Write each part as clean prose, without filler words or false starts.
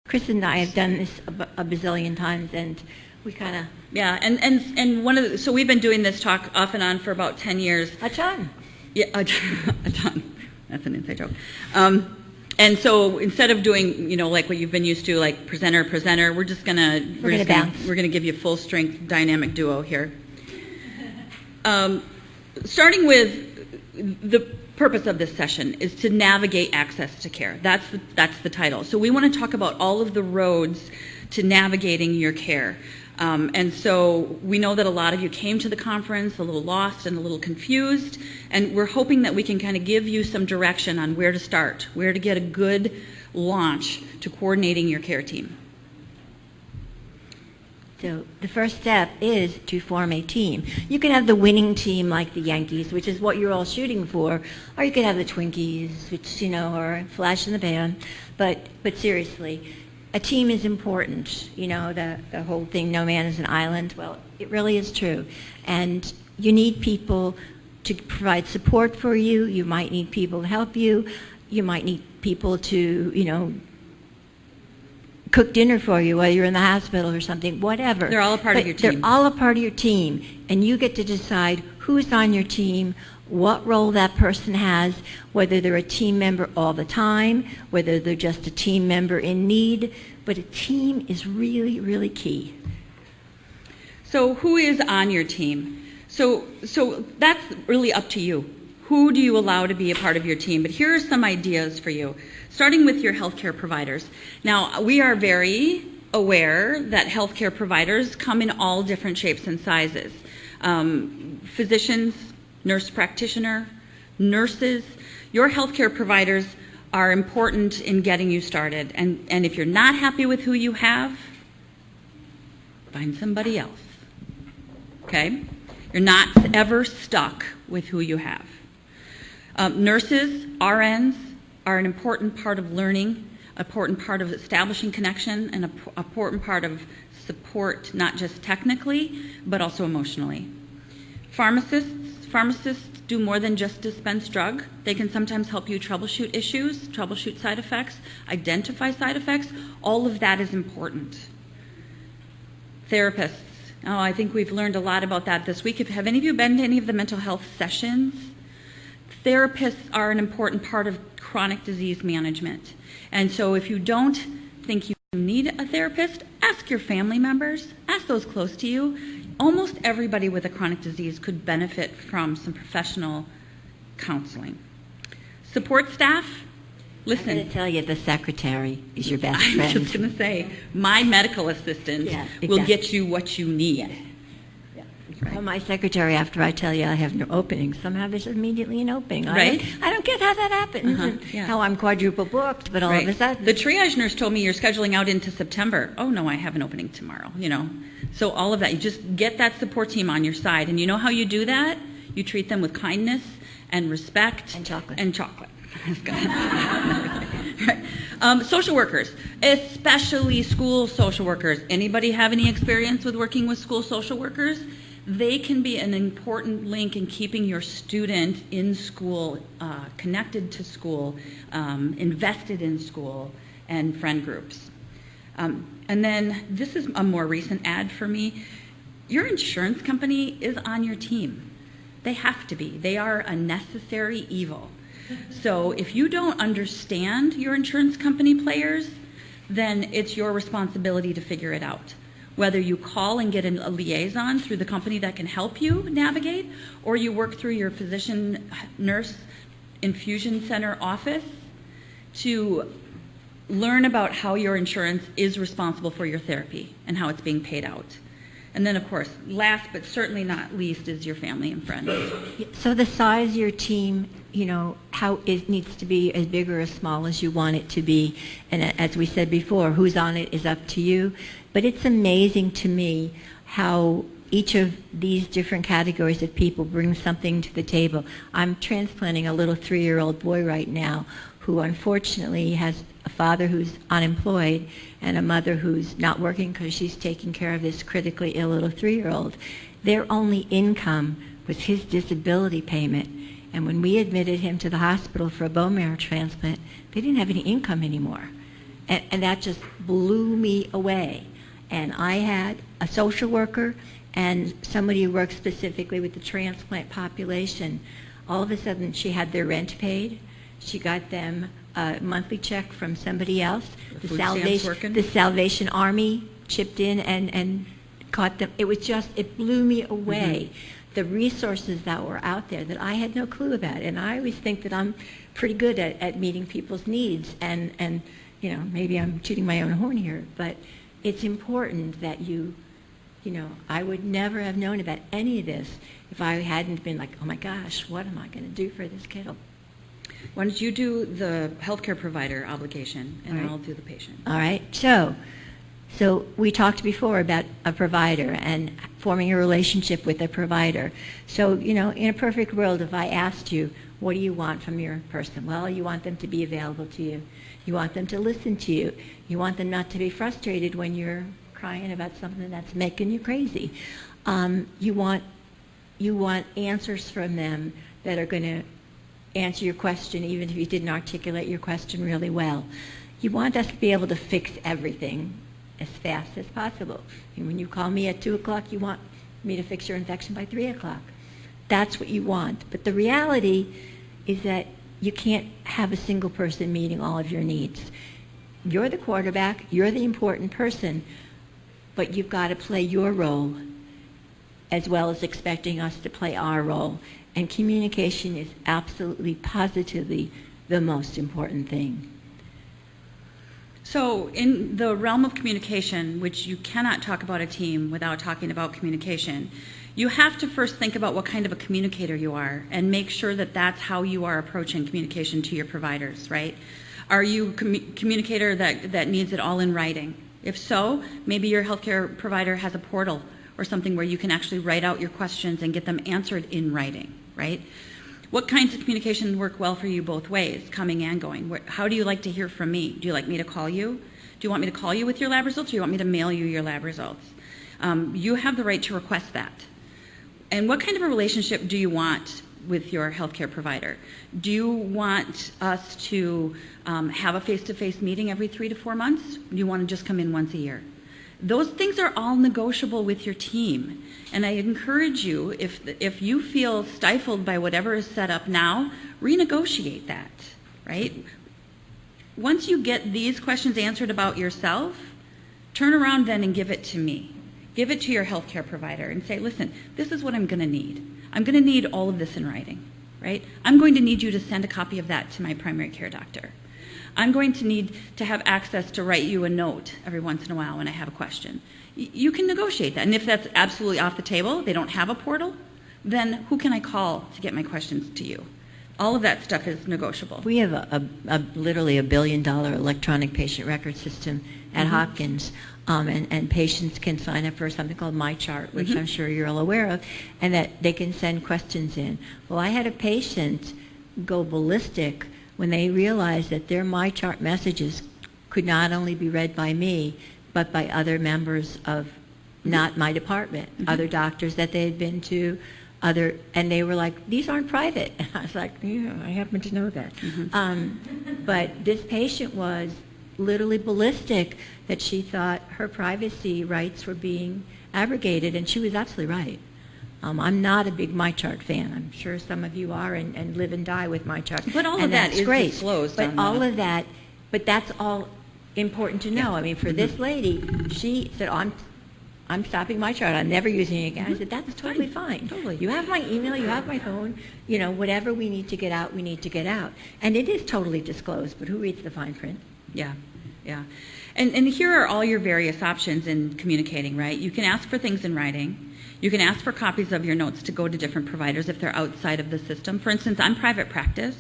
Kristin and I have done this a bazillion times, and we kind of... Yeah, and so we've been doing this talk off and on for about 10 years. A ton. Yeah, a ton. That's an inside joke. And so instead of doing, like what you've been used to, like presenter, we're gonna give you a full strength dynamic duo here. Starting with the purpose of this session is to navigate access to care. That's the title. So we want to talk about all of the roads to navigating your care. And so we know that a lot of you came to the conference a little lost and a little confused, and we're hoping that we can kind of give you some direction on where to start, where to get a good launch to coordinating your care team. So the first step is to form a team. You can have the winning team like the Yankees, which is what you're all shooting for, or you could have the Twinkies, which, are a flash in the pan. But seriously, a team is important. The whole thing, no man is an island. Well, it really is true. And you need people to provide support for you. You might need people to help you. You might need people to, cook dinner for you while you're in the hospital or something, whatever. They're all a part of your team. They're all a part of your team. And you get to decide who's on your team, what role that person has, whether they're a team member all the time, whether they're just a team member in need. But a team is really, really key. So who is on your team? So that's really up to you. Who do you allow to be a part of your team? But here are some ideas for you, starting with your healthcare providers. Now, we are very aware that healthcare providers come in all different shapes and sizes. Physicians, nurse practitioner, nurses, your healthcare providers are important in getting you started. And if you're not happy with who you have, find somebody else, okay? You're not ever stuck with who you have. Nurses, RNs, are an important part of learning, an important part of establishing connection, and an important part of support, not just technically, but also emotionally. Pharmacists do more than just dispense drug. They can sometimes help you troubleshoot issues, troubleshoot side effects, identify side effects. All of that is important. Therapists. Oh, I think we've learned a lot about that this week. Have any of you been to any of the mental health sessions? Therapists are an important part of chronic disease management. And so if you don't think you need a therapist, ask your family members, ask those close to you. Almost everybody with a chronic disease could benefit from some professional counseling. Support staff, listen. I'm going to tell you, the secretary is your best friend. I'm just going to say, my medical assistant will get you what you need. Yeah. Right. Call my secretary after I tell you I have no opening. Somehow there's immediately an opening. Right. I don't get how that happens. How I'm quadruple booked, but all of a sudden. The triage nurse told me you're scheduling out into September. Oh no, I have an opening tomorrow. So all of that, you just get that support team on your side, and you know how you do that? You treat them with kindness and respect and chocolate. Right. Social workers, especially school social workers. Anybody have any experience with working with school social workers? They can be an important link in keeping your student in school, connected to school, invested in school, and friend groups. And then this is a more recent ad for me. Your insurance company is on your team. They have to be. They are a necessary evil. So if you don't understand your insurance company players, then it's your responsibility to figure it out. Whether you call and get a liaison through the company that can help you navigate, or you work through your physician, nurse, infusion center office to learn about how your insurance is responsible for your therapy and how it's being paid out. And then, of course, last but certainly not least is your family and friends. So the size of your team, how it needs to be as big or as small as you want it to be. And as we said before, who's on it is up to you. But it's amazing to me how each of these different categories of people bring something to the table. I'm transplanting a little 3-year-old boy right now who unfortunately has a father who's unemployed and a mother who's not working because she's taking care of this critically ill little 3-year-old. Their only income was his disability payment. And when we admitted him to the hospital for a bone marrow transplant, they didn't have any income anymore. And that just blew me away. And I had a social worker and somebody who works specifically with the transplant population. All of a sudden, she had their rent paid. She got them a monthly check from somebody else. The Salvation Army chipped in and caught them. It was just, it blew me away. The resources that were out there that I had no clue about. And I always think that I'm pretty good at meeting people's needs. And you know, maybe I'm tooting my own horn here, but it's important that you know, I would never have known about any of this if I hadn't been like, oh my gosh, what am I going to do for this kiddo? Why don't you do the healthcare provider obligation, and I'll do the patient. All right. So we talked before about a provider and forming a relationship with a provider. So, you know, in a perfect world, if I asked you, what do you want from your person? Well, you want them to be available to you. You want them to listen to you. You want them not to be frustrated when you're crying about something that's making you crazy. You want answers from them that are going to answer your question even if you didn't articulate your question really well. You want us to be able to fix everything as fast as possible. And when you call me at 2 o'clock, you want me to fix your infection by 3 o'clock. That's what you want. But the reality is that you can't have a single person meeting all of your needs. You're the quarterback, you're the important person, but you've got to play your role as well as expecting us to play our role. And communication is absolutely, positively the most important thing. So in the realm of communication, which you cannot talk about a team without talking about communication, you have to first think about what kind of a communicator you are and make sure that that's how you are approaching communication to your providers, right? Are you a communicator that needs it all in writing? If so, maybe your healthcare provider has a portal or something where you can actually write out your questions and get them answered in writing, right? What kinds of communication work well for you both ways, coming and going? How do you like to hear from me? Do you like me to call you? Do you want me to call you with your lab results, or do you want me to mail you your lab results? You have the right to request that. And what kind of a relationship do you want with your healthcare provider? Do you want us to have a face-to-face meeting every 3 to 4 months? Do you want to just come in once a year? Those things are all negotiable with your team. And I encourage you, if you feel stifled by whatever is set up now, renegotiate that, right? Once you get these questions answered about yourself, turn around then and give it to me. Give it to your healthcare provider and say, listen, this is what I'm going to need. I'm going to need all of this in writing, right? I'm going to need you to send a copy of that to my primary care doctor. I'm going to need to have access to write you a note every once in a while when I have a question. You can negotiate that. And if that's absolutely off the table, they don't have a portal, then who can I call to get my questions to you? All of that stuff is negotiable. We have literally $1 billion electronic patient record system at Hopkins, and patients can sign up for something called MyChart, which I'm sure you're all aware of, and that they can send questions in. Well, I had a patient go ballistic when they realized that their MyChart messages could not only be read by me, but by other members of not my department, other doctors that they had been to, and they were like, these aren't private. And I was like, yeah, I happen to know that. But this patient was literally ballistic that she thought her privacy rights were being abrogated, and she was absolutely right. I'm not a big MyChart fan. I'm sure some of you are and live and die with MyChart. But all of that is great. disclosed. But all of that, but that's all important to know. I mean, for this lady, she said, I'm stopping MyChart. I'm never using it again. I said, that's totally fine. Totally. You have my email, you have my phone, you know, whatever we need to get out, we need to get out. And it is totally disclosed, but who reads the fine print? Yeah, yeah. And here are all your various options in communicating, right? You can ask for things in writing. You can ask for copies of your notes to go to different providers if they're outside of the system. For instance, I'm private practice,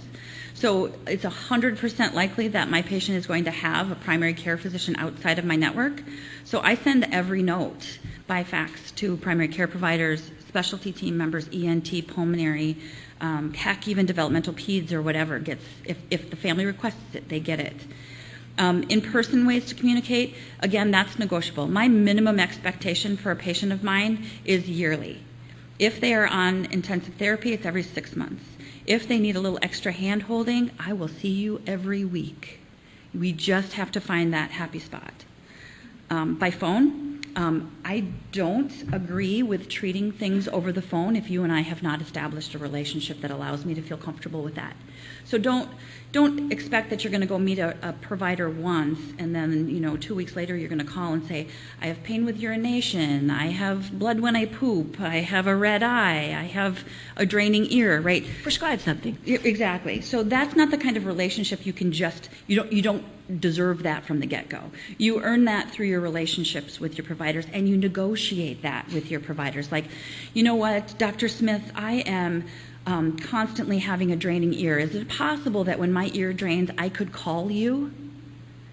so it's 100% likely that my patient is going to have a primary care physician outside of my network. So I send every note by fax to primary care providers, specialty team members, ENT, pulmonary, heck, even developmental peds or whatever gets, if the family requests it, they get it. In-person ways to communicate, again, that's negotiable. My minimum expectation for a patient of mine is yearly. If they are on intensive therapy, it's every 6 months. If they need a little extra hand-holding, I will see you every week. We just have to find that happy spot. By phone, I don't agree with treating things over the phone if you and I have not established a relationship that allows me to feel comfortable with that. So don't expect that you're going to go meet a provider once and then 2 weeks later you're going to call and say, I have pain with urination, I have blood when I poop, I have a red eye, I have a draining ear, right? Prescribe something. Exactly. So that's not the kind of relationship you can you don't deserve that from the get-go. You earn that through your relationships with your providers, and you negotiate that with your providers. Like, you know what, Dr. Smith, I am constantly having a draining ear. Is it possible that when my ear drains, I could call you?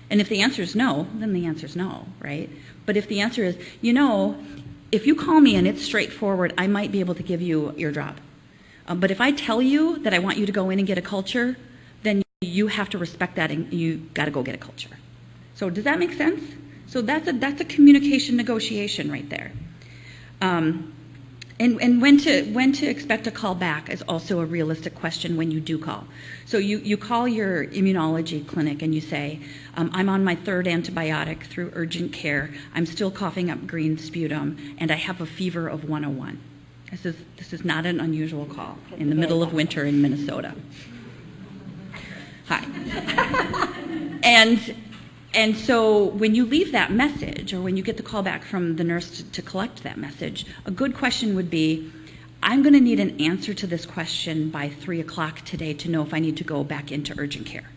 And if the answer is no, then the answer is no, right? But if the answer is, if you call me and it's straightforward, I might be able to give you an eardrop. But if I tell you that I want you to go in and get a culture, then you have to respect that and you got to go get a culture. So does that make sense? So that's a communication negotiation right there. And when to expect a call back is also a realistic question when you do call. So you call your immunology clinic and you say, I'm on my 3rd antibiotic through urgent care, I'm still coughing up green sputum, and I have a fever of 101. This is not an unusual call in the middle of winter in Minnesota. Hi. And so when you leave that message, or when you get the call back from the nurse to collect that message, a good question would be, I'm going to need an answer to this question by 3 o'clock today to know if I need to go back into urgent care.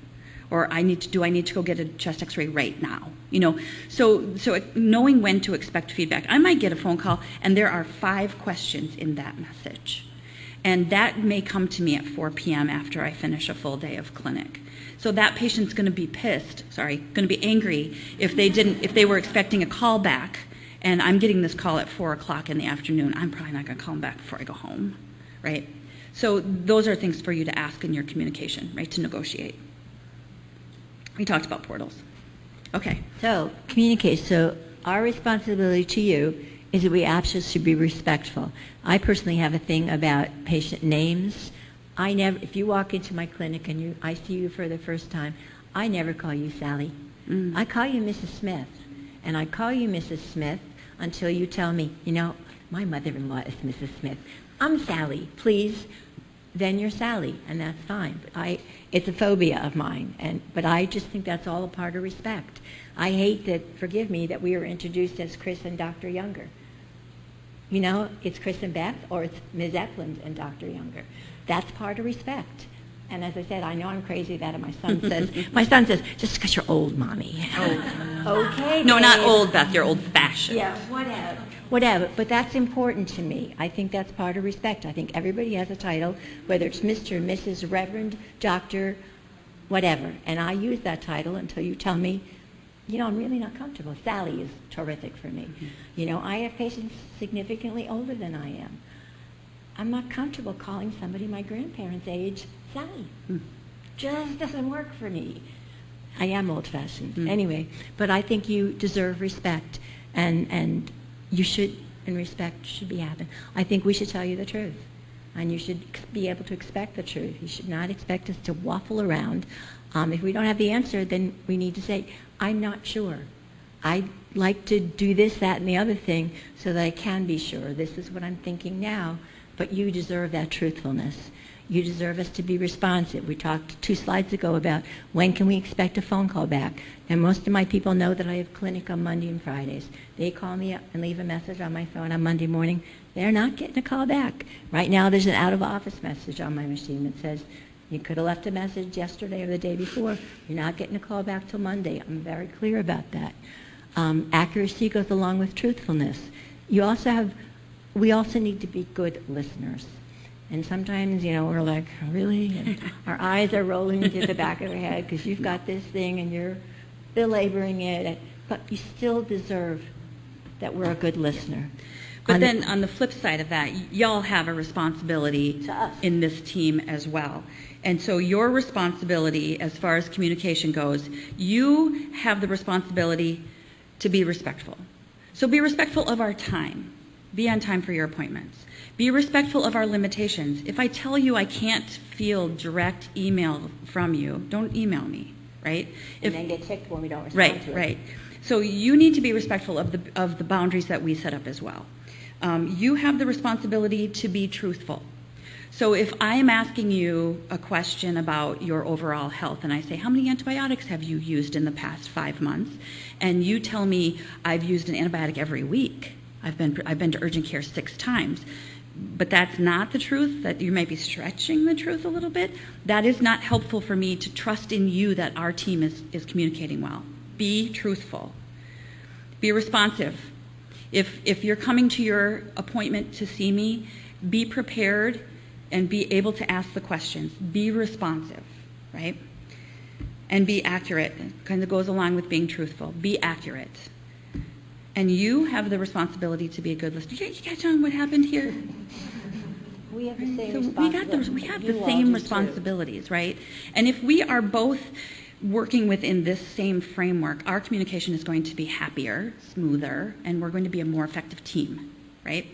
Or do I need to go get a chest x-ray right now? So knowing when to expect feedback. I might get a phone call and there are 5 questions in that message. And that may come to me at 4 p.m. after I finish a full day of clinic. So that patient's going to be going to be angry if they were expecting a call back and I'm getting this call at 4 o'clock in the afternoon. I'm probably not going to call them back before I go home, right? So those are things for you to ask in your communication, right, to negotiate. We talked about portals. Okay. So communicate. So our responsibility to you is that we absolutely should be respectful. I personally have a thing about patient names. If you walk into my clinic and I see you for the first time, I never call you Sally. I call you Mrs. Smith. And I call you Mrs. Smith until you tell me, my mother-in-law is Mrs. Smith. I'm Sally, please. Then you're Sally, and that's fine. But it's a phobia of mine, but I just think that's all a part of respect. I hate that, forgive me, that we were introduced as Chris and Dr. Younger. It's Chris and Beth, or it's Ms. Epland and Dr. Younger. That's part of respect. And as I said, I know I'm crazy about it. My son says, just because you're old, Mommy. Oh. Okay, no, babe. not old, Beth. You're old-fashioned. Yeah, whatever. But that's important to me. I think that's part of respect. I think everybody has a title, whether it's Mr., Mrs., Reverend, Doctor, whatever. And I use that title until you tell me, I'm really not comfortable. Sally is terrific for me. I have patients significantly older than I am. I'm not comfortable calling somebody my grandparents' age Sally. Just doesn't work for me. I am old-fashioned. Anyway, but I think you deserve respect, and you should, and respect should be happening. I think we should tell you the truth, and you should be able to expect the truth. You should not expect us to waffle around. If we don't have the answer, then we need to say, I'm not sure. I'd like to do this, that, and the other thing so that I can be sure. This is what I'm thinking now, but you deserve that truthfulness. You deserve us to be responsive. We talked 2 slides ago about when can we expect a phone call back. And most of my people know that I have clinic on Monday and Fridays. They call me up and leave a message on my phone on Monday morning. They're not getting a call back. Right now there's an out-of-office message on my machine that says, you could have left a message yesterday or the day before. You're not getting a call back till Monday. I'm very clear about that. Accuracy goes along with truthfulness. We also need to be good listeners. And sometimes, we're like, really? And our eyes are rolling into the back of our head because you've got this thing and you're belaboring it. But you still deserve that we're a good listener. But then on the flip side of that, y'all have a responsibility to us in this team as well. And so your responsibility as far as communication goes, you have the responsibility to be respectful. So be respectful of our time. Be on time for your appointments. Be respectful of our limitations. If I tell you I can't field direct email from you, don't email me, right? And then get ticked when we don't respond Right, to it. right. So you need to be respectful of the boundaries that we set up as well. You have the responsibility to be truthful. So if I am asking you a question about your overall health and I say, how many antibiotics have you used in the past 5 months? And you tell me I've used an antibiotic every week. I've been to urgent care 6 times. But that's not the truth, that you might be stretching the truth a little bit. That is not helpful for me to trust in you that our team is communicating well. Be truthful. Be responsive. If you're coming to your appointment to see me, be prepared and be able to ask the questions. Be responsive, right? And be accurate. It kind of goes along with being truthful. Be accurate. And you have the responsibility to be a good listener. You catch on what happened here? We have the same So responsibilities. we have You the all same do, responsibilities, right? And if we are both working within this same framework, our communication is going to be happier, smoother, and we're going to be a more effective team, right?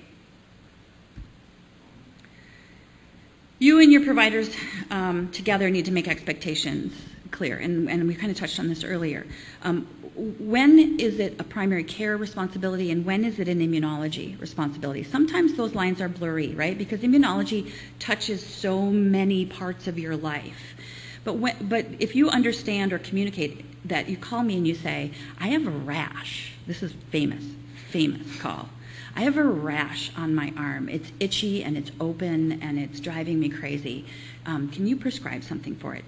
You and your providers together need to make expectations clear, and we kind of touched on this earlier. When is it a primary care responsibility and when is it an immunology responsibility? Sometimes those lines are blurry, right? Because immunology touches so many parts of your life. But if you understand or communicate that, you call me and you say, I have a rash. This is famous call. I have a rash on my arm. It's itchy and it's open and it's driving me crazy. Can you prescribe something for it?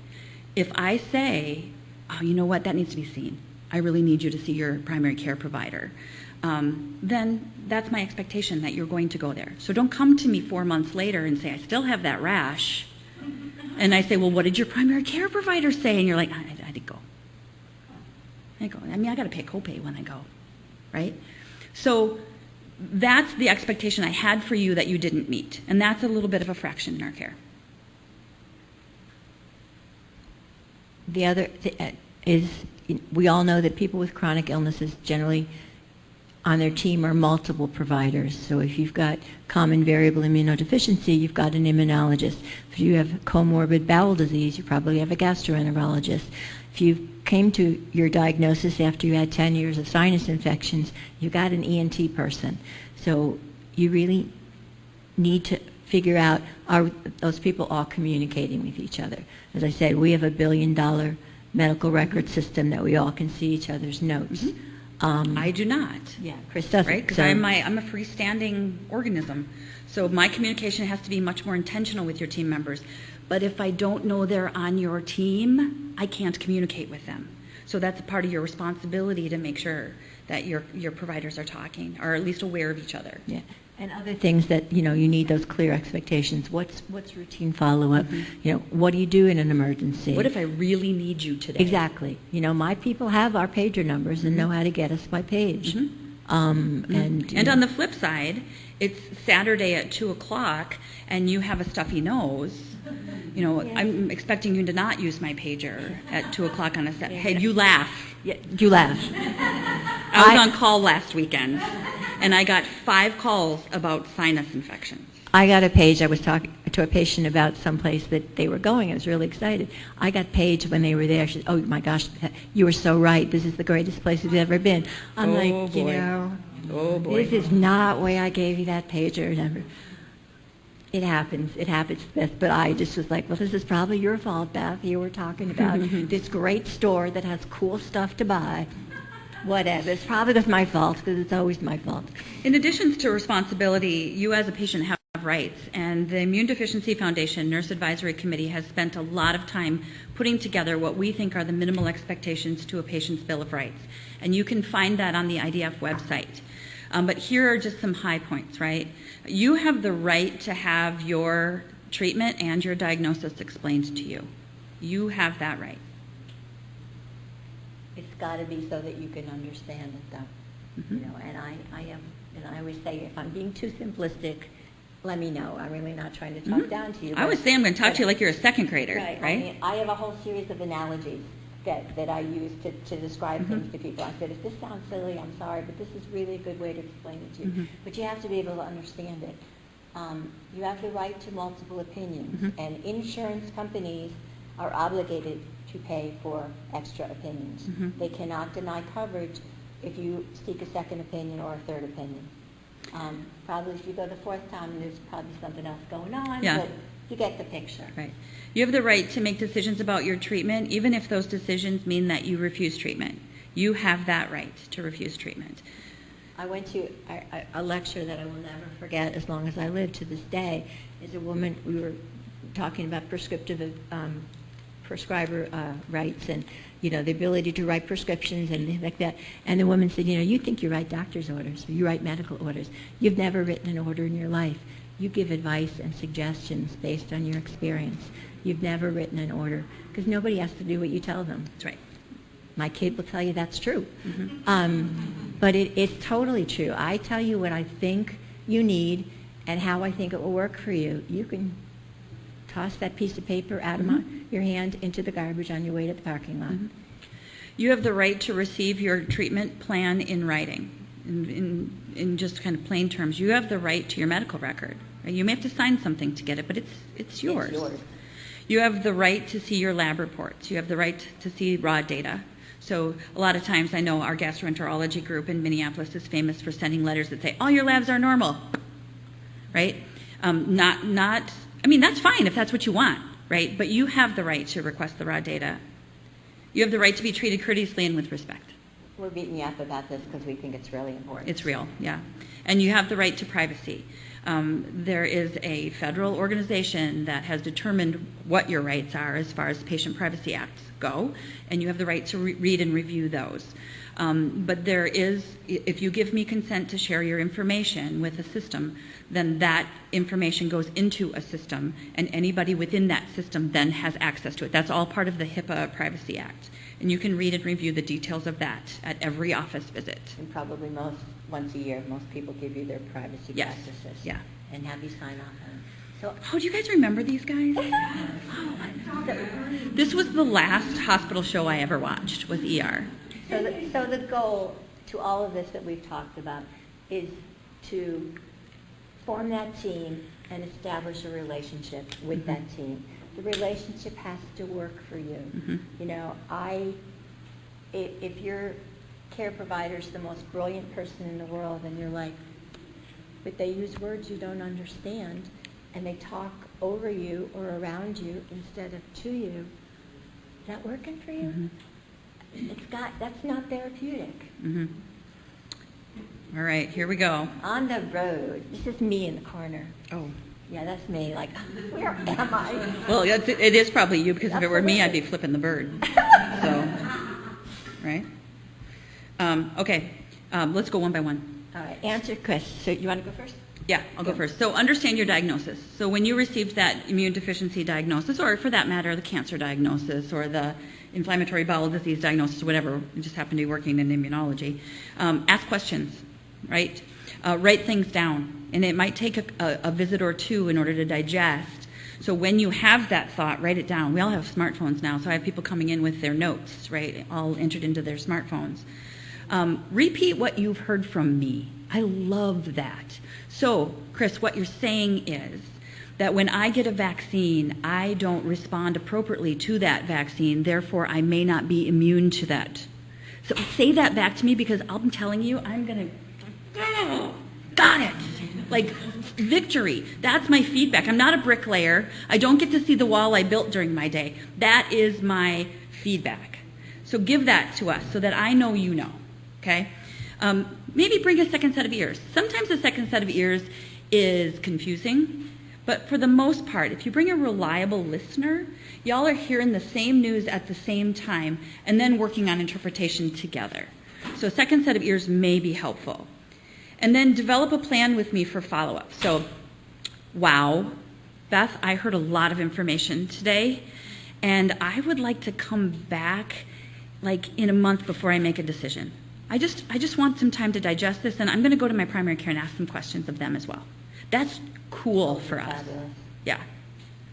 If I say, oh, you know what, that needs to be seen. I really need you to see your primary care provider. Then that's my expectation that you're going to go there. So don't come to me 4 months later and say, I still have that rash. And I say, well, what did your primary care provider say? And you're like, I didn't go. I got to pay a copay when I go, right? So that's the expectation I had for you that you didn't meet. And that's a little bit of a fraction in our care. The other is, we all know that people with chronic illnesses generally on their team are multiple providers. So if you've got common variable immunodeficiency, you've got an immunologist. If you have comorbid bowel disease, you probably have a gastroenterologist. If you came to your diagnosis after you had 10 years of sinus infections, you got an ENT person. So you really need to figure out, are those people all communicating with each other? As I said, we have a $1 billion medical record system that we all can see each other's notes. Mm-hmm. I do not. Yeah, Chris doesn't. Right? Because I'm a freestanding organism. So my communication has to be much more intentional with your team members. But if I don't know they're on your team, I can't communicate with them. So that's a part of your responsibility to make sure that your providers are talking, or at least aware of each other. Yeah. And other things that, you need those clear expectations. What's routine follow-up? Mm-hmm. What do you do in an emergency? What if I really need you today? Exactly. My people have our pager numbers and know how to get us by page. Mm-hmm. And on the flip side, it's Saturday at 2 o'clock and you have a stuffy nose. I'm expecting you to not use my pager at 2 o'clock on a Saturday. Hey, you laugh. Yeah, you laugh. I was on call last weekend, and I got 5 calls about sinus infections. I got a page. I was talking to a patient about someplace that they were going. I was really excited. I got paged when they were there. She said, oh, my gosh, you were so right. This is the greatest place we've ever been. I'm like, oh, boy. This is not why I gave you that pager number. It happens. It happens best. But I just was like, well, this is probably your fault, Beth. You were talking about this great store that has cool stuff to buy. Whatever. It's probably just my fault, because it's always my fault. In addition to responsibility, you as a patient have rights. And the Immune Deficiency Foundation Nurse Advisory Committee has spent a lot of time putting together what we think are the minimal expectations to a patient's Bill of Rights. And you can find that on the IDF website. But here are just some high points, right? You have the right to have your treatment and your diagnosis explained to you. You have that right. It's got to be so that you can understand it, though. Mm-hmm. And I always say, if I'm being too simplistic, let me know. I'm really not trying to talk down to you. I always say I'm going to talk to you like you're a second grader, right? I mean, I have a whole series of analogies that I use to describe things to people. I said, if this sounds silly, I'm sorry, but this is really a good way to explain it to you. But you have to be able to understand it. You have the right to multiple opinions, and insurance companies are obligated to pay for extra opinions. Mhm. They cannot deny coverage if you seek a second opinion or a third opinion. Probably if you go the fourth time, there's probably something else going on, Yeah. but you get the picture. Right. You have the right to make decisions about your treatment, even if those decisions mean that you refuse treatment. You have that right to refuse treatment. I went to a lecture that I will never forget as long as I live to this day. Is a woman, we were talking about prescriptive prescriber rights and, you know, the ability to write prescriptions and things like that. And the woman said, you know, you think you write doctor's orders, or you write medical orders. You've never written an order in your life. You give advice and suggestions based on your experience. You've never written an order because nobody has to do what you tell them. That's right. My kid will tell you that's true. Mm-hmm. But it's totally true. I tell you what I think you need and how I think it will work for you. You can toss that piece of paper out of your hand into the garbage on your way to the parking lot. Mm-hmm. You have the right to receive your treatment plan in writing. In just kind of plain terms, you have the right to your medical record. Right? You may have to sign something to get it, but it's yours. It's yours. You have the right to see your lab reports. You have the right to see raw data. So a lot of times I know our gastroenterology group in Minneapolis is famous for sending letters that say, all your labs are normal, right? I mean, that's fine if that's what you want, right? But you have the right to request the raw data. You have the right to be treated courteously and with respect. We're beating you up about this because we think it's really important. It's real, yeah. And you have the right to privacy. There is a federal organization that has determined what your rights are as far as Patient Privacy Acts go, and you have the right to read and review those. But there is, if you give me consent to share your information with a system, then that information goes into a system, and anybody within that system then has access to it. That's all part of the HIPAA Privacy Act. And you can read and review the details of that at every office visit. And probably once a year, most people give you their privacy practices. Yeah. And have you sign off on them. So, oh, do you guys remember these guys? This was the last hospital show I ever watched, was ER. So the goal to all of this that we've talked about is to form that team and establish a relationship with that team. The relationship has to work for you. Mm-hmm. You know, if your care provider's the most brilliant person in the world and you're like, but they use words you don't understand and they talk over you or around you instead of to you, is that working for you? Mm-hmm. That's not therapeutic. Mm-hmm. All right, here we go. On the road. This is me in the corner. Oh. Yeah, that's me. Like, where am I? Well, it is probably you, because if it were me, I'd be flipping the bird. So, right? Okay, let's go one by one. All right, answer Chris. So you want to go first? Yeah, I'll go first. So understand your diagnosis. So when you received that immune deficiency diagnosis, or for that matter, the cancer diagnosis, or the inflammatory bowel disease diagnosis, whatever, you just happen to be working in immunology, ask questions, right? Write things down. And it might take a visit or two in order to digest. So when you have that thought, write it down. We all have smartphones now, so I have people coming in with their notes, right, all entered into their smartphones. Repeat what you've heard from me. I love that. So, Chris, what you're saying is that when I get a vaccine, I don't respond appropriately to that vaccine, therefore I may not be immune to that. So say that back to me, because I'm telling you, I'm going to, got it. Like, victory. That's my feedback. I'm not a bricklayer. I don't get to see the wall I built during my day. That is my feedback. So give that to us so that I know you know, okay? Maybe bring a second set of ears. Sometimes a second set of ears is confusing, but for the most part, if you bring a reliable listener, y'all are hearing the same news at the same time and then working on interpretation together. So a second set of ears may be helpful. And then develop a plan with me for follow-up. So, wow, Beth, I heard a lot of information today, and I would like to come back like in a month before I make a decision. I just want some time to digest this, and I'm going to go to my primary care and ask some questions of them as well. That's cool for us. Fabulous. Yeah.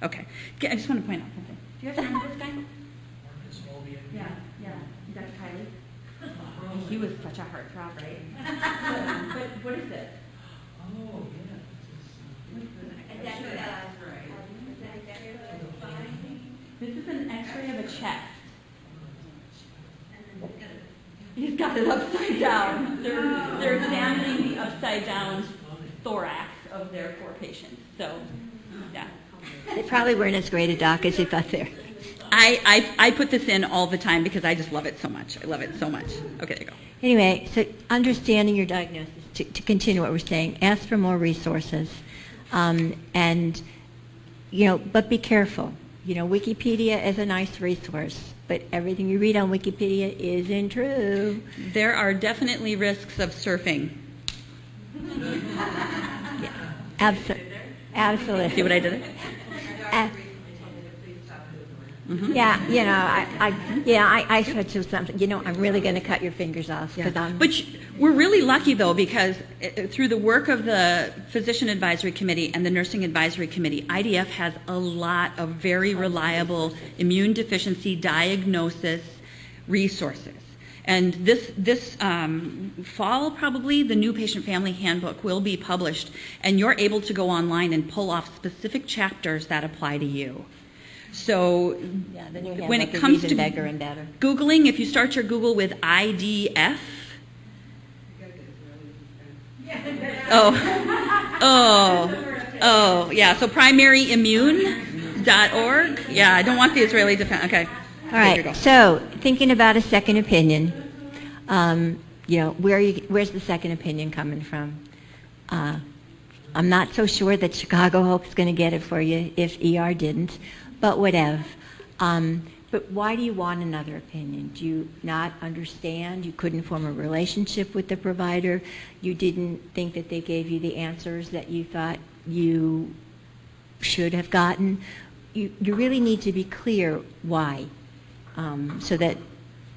Okay. I just want to point out something. Do you guys remember this guy? Yeah. Is that Kylie? He was such a heartthrob, right? But what is this? Oh, yeah. This is an X-ray of a chest. He's got it upside down. They're examining the upside down thorax of their 4 patients. So, yeah. They probably weren't as great a doc as you thought there. I put this in all the time because I just love it so much. I love it so much. Okay, there you go. Anyway, so understanding your diagnosis, to continue what we're saying, ask for more resources. And, but be careful. Wikipedia is a nice resource, but everything you read on Wikipedia isn't true. There are definitely risks of surfing. Yeah, absolutely. See what I did? Mm-hmm. I said to something. I'm really going to cut your fingers off. But we're really lucky though, because through the work of the Physician Advisory Committee and the Nursing Advisory Committee, IDF has a lot of very reliable immune deficiency diagnosis resources. And this fall, probably, the new Patient Family Handbook will be published, and you're able to go online and pull off specific chapters that apply to you. So when it comes to bigger and better. Googling, if you start your Google with IDF, yeah, so primaryimmune.org. Yeah, I don't want the Israeli defense. Okay. All right, so thinking about a second opinion, where's the second opinion coming from? I'm not so sure that Chicago Hope's going to get it for you if ER didn't, but whatever. But why do you want another opinion? Do you not understand? You couldn't form a relationship with the provider? You didn't think that they gave you the answers that you thought you should have gotten? You really need to be clear why, so that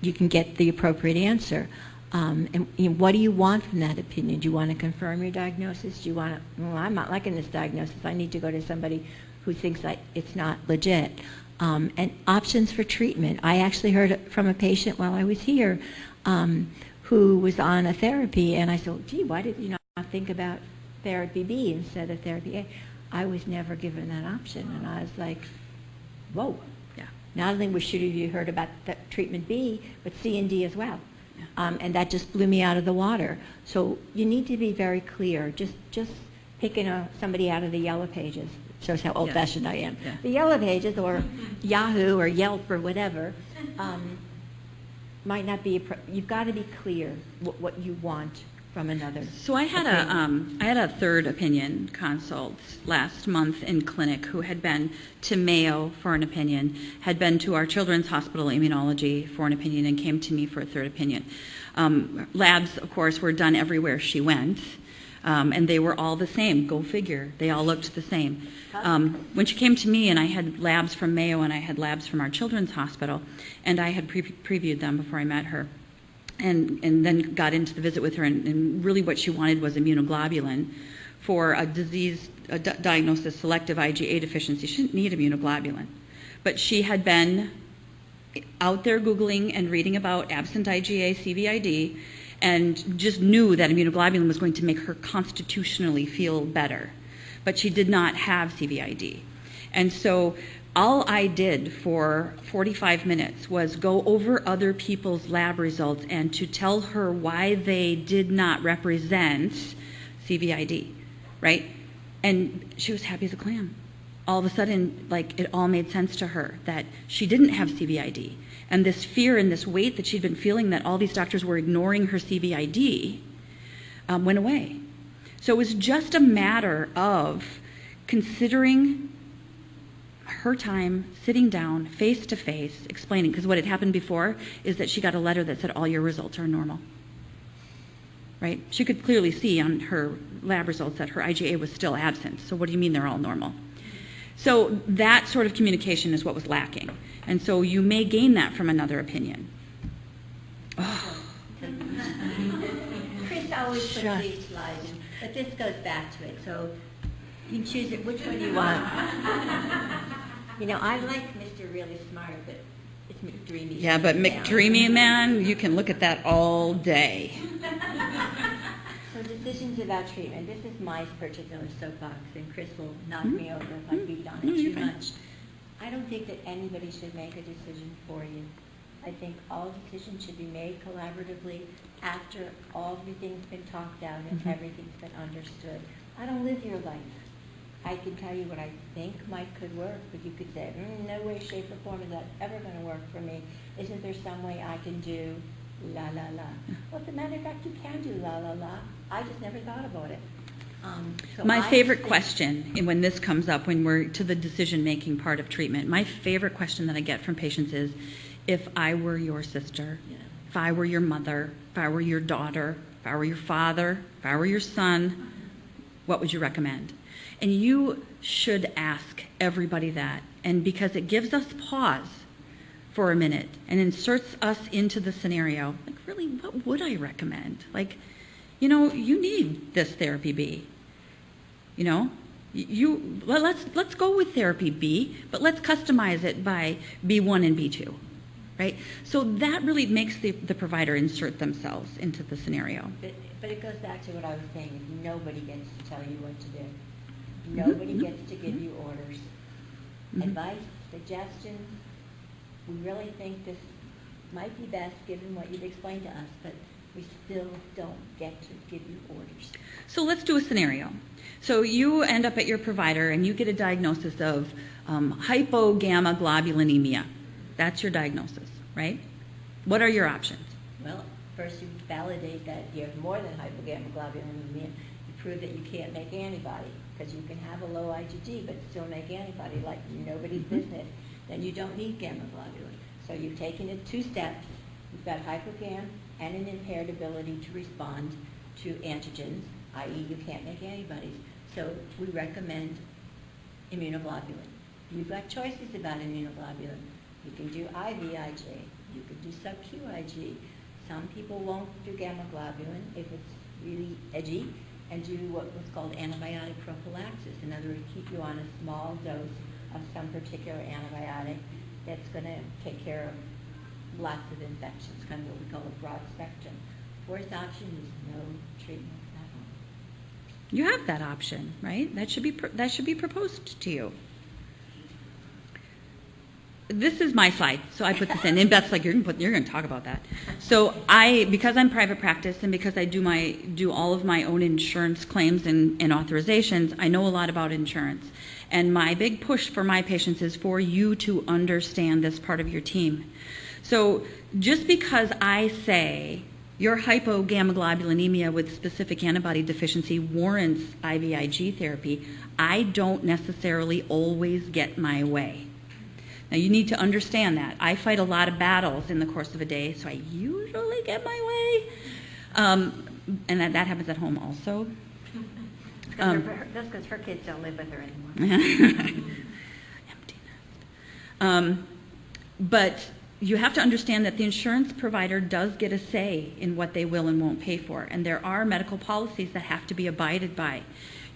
you can get the appropriate answer. And what do you want from that opinion? Do you want to confirm your diagnosis? Do you want to, well, I'm not liking this diagnosis. I need to go to somebody who thinks that it's not legit. And options for treatment. I actually heard from a patient while I was here who was on a therapy, and I said, gee, why did you not think about therapy B instead of therapy A? I was never given that option, and I was like, whoa. Yeah. Not only should you heard about treatment B, but C and D as well. Yeah. And that just blew me out of the water. So you need to be very clear. Just picking somebody out of the Yellow Pages shows how old-fashioned I am. Yeah. The Yellow Pages or Yahoo or Yelp or whatever might not be. You've got to be clear what you want from another. So I had a third opinion consult last month in clinic who had been to Mayo for an opinion, had been to our Children's Hospital Immunology for an opinion, and came to me for a third opinion. Labs, of course, were done everywhere she went. And they were all the same. Go figure. They all looked the same. When she came to me, and I had labs from Mayo and I had labs from our Children's Hospital, and I had previewed them before I met her, and then got into the visit with her, and really what she wanted was immunoglobulin for a disease diagnosis, selective IgA deficiency. She didn't need immunoglobulin. But she had been out there Googling and reading about absent IgA, CVID, and just knew that immunoglobulin was going to make her constitutionally feel better. But she did not have CVID. And so all I did for 45 minutes was go over other people's lab results and to tell her why they did not represent CVID, right? And she was happy as a clam. All of a sudden, like, it all made sense to her that she didn't have CVID. And this fear and this weight that she'd been feeling that all these doctors were ignoring her CVID went away. So it was just a matter of considering her time, sitting down, face to face, explaining. Because what had happened before is that she got a letter that said all your results are normal. Right? She could clearly see on her lab results that her IgA was still absent. So what do you mean they're all normal? So that sort of communication is what was lacking. And so you may gain that from another opinion. Oh. Chris always puts these slides in, but this goes back to it. So you can choose it. Which one do you want? I like Mr. Really Smart, but it's McDreamy. Yeah, but McDreamy, man, you can look at that all day. So decisions about treatment. This is my particular soapbox, and Chris will knock me over if I beat on it too much. I don't think that anybody should make a decision for you. I think all decisions should be made collaboratively after everything's been talked out and everything's been understood. I don't live your life. I can tell you what I think could work, but you could say, no way, shape, or form is that ever going to work for me. Isn't there some way I can do la, la, la? Well, as a matter of fact, you can do la, la, la. I just never thought about it. My favorite question, and when this comes up, when we're to the decision-making part of treatment, my favorite question that I get from patients is, if I were your sister, if I were your mother, if I were your daughter, if I were your father, if I were your son, what would you recommend? And you should ask everybody that, and because it gives us pause for a minute and inserts us into the scenario. Like, really, what would I recommend? Like, you know, you need this therapy B. You know, let's go with therapy B, but let's customize it by B1 and B2, right? So that really makes the provider insert themselves into the scenario. But it goes back to what I was saying. Nobody gets to tell you what to do. Nobody gets to give you orders. Advice, suggestions, we really think this might be best given what you've explained to us, but we still don't get to give you orders. So let's do a scenario. So you end up at your provider and you get a diagnosis of hypogammaglobulinemia. That's your diagnosis, right? What are your options? Well, first you validate that you have more than hypogammaglobulinemia. You prove that you can't make antibody, because you can have a low IgG but still make antibody like nobody's business. Then you don't need gamma globulin. So you've taken it 2 steps. You've got hypogam and an impaired ability to respond to antigens, i.e. you can't make antibodies. So we recommend immunoglobulin. You've got choices about immunoglobulin. You can do IVIG. You can do sub-Q IG. Some people won't do gamma globulin if it's really edgy, and do what was called antibiotic prophylaxis. In other words, keep you on a small dose of some particular antibiotic that's going to take care of lots of infections, kind of what we call a broad spectrum. 4th option is no treatment at all. You have that option, right? That should be proposed to you. This is my slide, so I put this in. And Beth's like, you're going to talk about that. So because I'm private practice and because I do all of my own insurance claims and authorizations, I know a lot about insurance. And my big push for my patients is for you to understand this part of your team. So just because I say your hypogammaglobulinemia with specific antibody deficiency warrants IVIG therapy, I don't necessarily always get my way. Now, you need to understand that. I fight a lot of battles in the course of a day, so I usually get my way. And that happens at home also. That's because her kids don't live with her anymore. Empty nest. But you have to understand that the insurance provider does get a say in what they will and won't pay for. And there are medical policies that have to be abided by.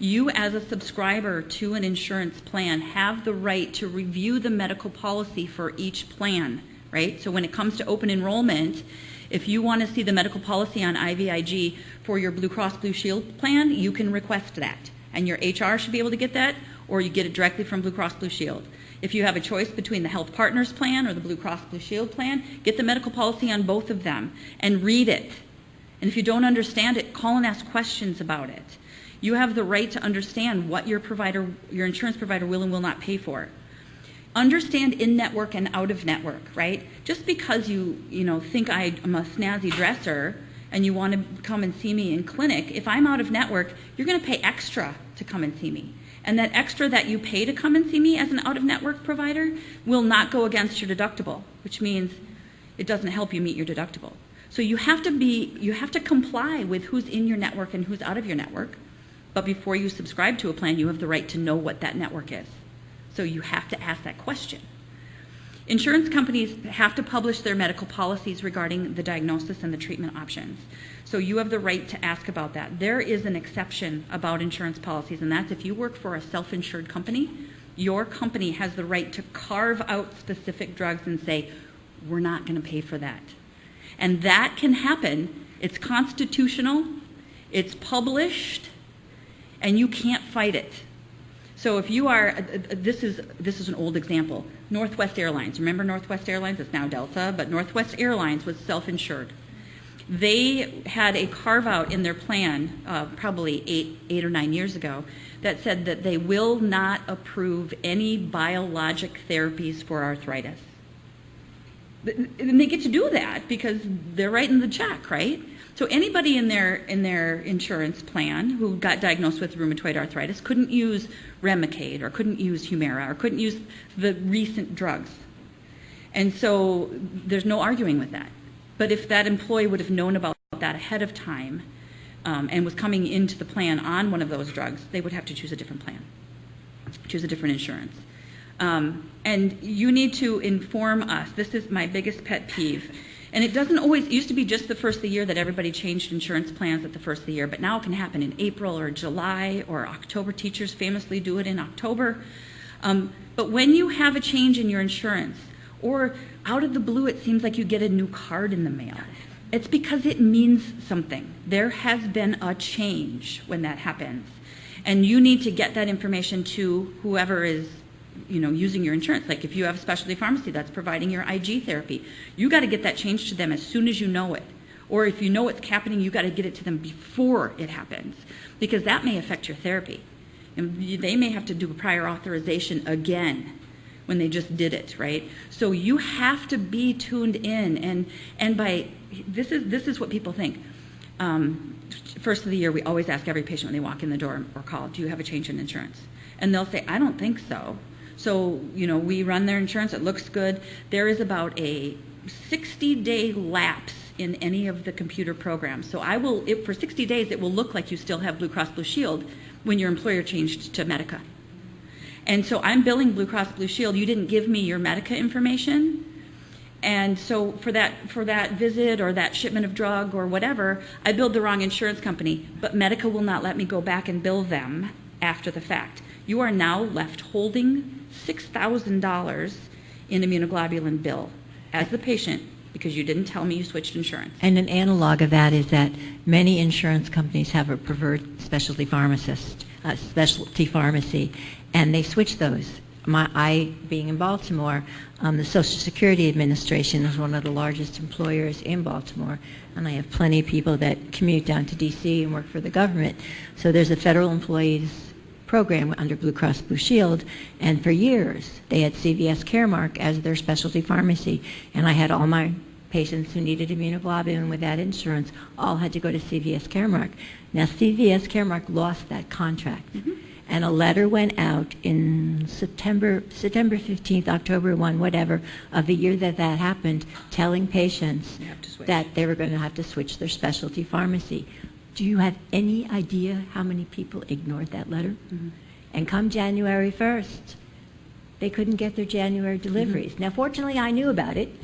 You, as a subscriber to an insurance plan, have the right to review the medical policy for each plan, right? So when it comes to open enrollment, if you want to see the medical policy on IVIG for your Blue Cross Blue Shield plan, you can request that. And your HR should be able to get that, or you get it directly from Blue Cross Blue Shield. If you have a choice between the Health Partners plan or the Blue Cross Blue Shield plan, get the medical policy on both of them and read it. And if you don't understand it, call and ask questions about it. You have the right to understand what your insurance provider will and will not pay for. Understand in-network and out-of-network, right? Just because you think I'm a snazzy dresser and you want to come and see me in clinic, if I'm out of network, you're going to pay extra to come and see me. And that extra that you pay to come and see me as an out-of-network provider will not go against your deductible, which means it doesn't help you meet your deductible. So you have to comply with who's in your network and who's out of your network. But before you subscribe to a plan, you have the right to know what that network is. So you have to ask that question. Insurance companies have to publish their medical policies regarding the diagnosis and the treatment options. So you have the right to ask about that. There is an exception about insurance policies, and that's if you work for a self-insured company, your company has the right to carve out specific drugs and say, we're not going to pay for that. And that can happen. It's constitutional. It's published. And you can't fight it. So if you are, this is an old example. Northwest Airlines, remember Northwest Airlines? It's now Delta, but Northwest Airlines was self-insured. They had a carve-out in their plan, probably eight or 9 years ago, that said that they will not approve any biologic therapies for arthritis. And they get to do that because they're writing the check, right? So anybody in their insurance plan who got diagnosed with rheumatoid arthritis couldn't use Remicade or couldn't use Humira or couldn't use the recent drugs. And so there's no arguing with that. But if that employee would have known about that ahead of time and was coming into the plan on one of those drugs, they would have to choose a different plan, choose a different insurance. And you need to inform us. This is my biggest pet peeve. And it doesn't always, it used to be just the first of the year that everybody changed insurance plans at the first of the year, but now it can happen in April or July or October. Teachers famously do it in October. But when you have a change in your insurance, or out of the blue it seems like you get a new card in the mail, it's because it means something. There has been a change when that happens. And you need to get that information to whoever is using your insurance. Like if you have a specialty pharmacy that's providing your IG therapy, you got to get that change to them as soon as you know it. Or if you know it's happening, you got to get it to them before it happens, because that may affect your therapy. And they may have to do a prior authorization again when they just did it, right? So you have to be tuned in, and by this is what people think. First of the year, we always ask every patient when they walk in the door or call, do you have a change in insurance? And they'll say, I don't think so. So, we run their insurance, it looks good. There is about a 60-day lapse in any of the computer programs. So for 60 days, it will look like you still have Blue Cross Blue Shield when your employer changed to Medica. And so I'm billing Blue Cross Blue Shield. You didn't give me your Medica information. And so for that visit or that shipment of drug or whatever, I billed the wrong insurance company, but Medica will not let me go back and bill them after the fact. You are now left holding $6,000 in immunoglobulin bill as the patient because you didn't tell me you switched insurance. And an analog of that is that many insurance companies have a preferred specialty pharmacist, specialty pharmacy, and they switch those. I being in Baltimore, the Social Security Administration is one of the largest employers in Baltimore, and I have plenty of people that commute down to D.C. and work for the government. So there's a federal employees program under Blue Cross Blue Shield, and for years they had CVS Caremark as their specialty pharmacy, and I had all my patients who needed immunoglobulin with that insurance all had to go to CVS Caremark. Now CVS Caremark lost that contract. Mm-hmm. And a letter went out in September 15th, October 1, whatever, of the year that happened, telling patients that they were going to have to switch their specialty pharmacy. Do you have any idea how many people ignored that letter? Mm-hmm. And come January 1st, they couldn't get their January deliveries. Mm-hmm. Now, fortunately, I knew about it,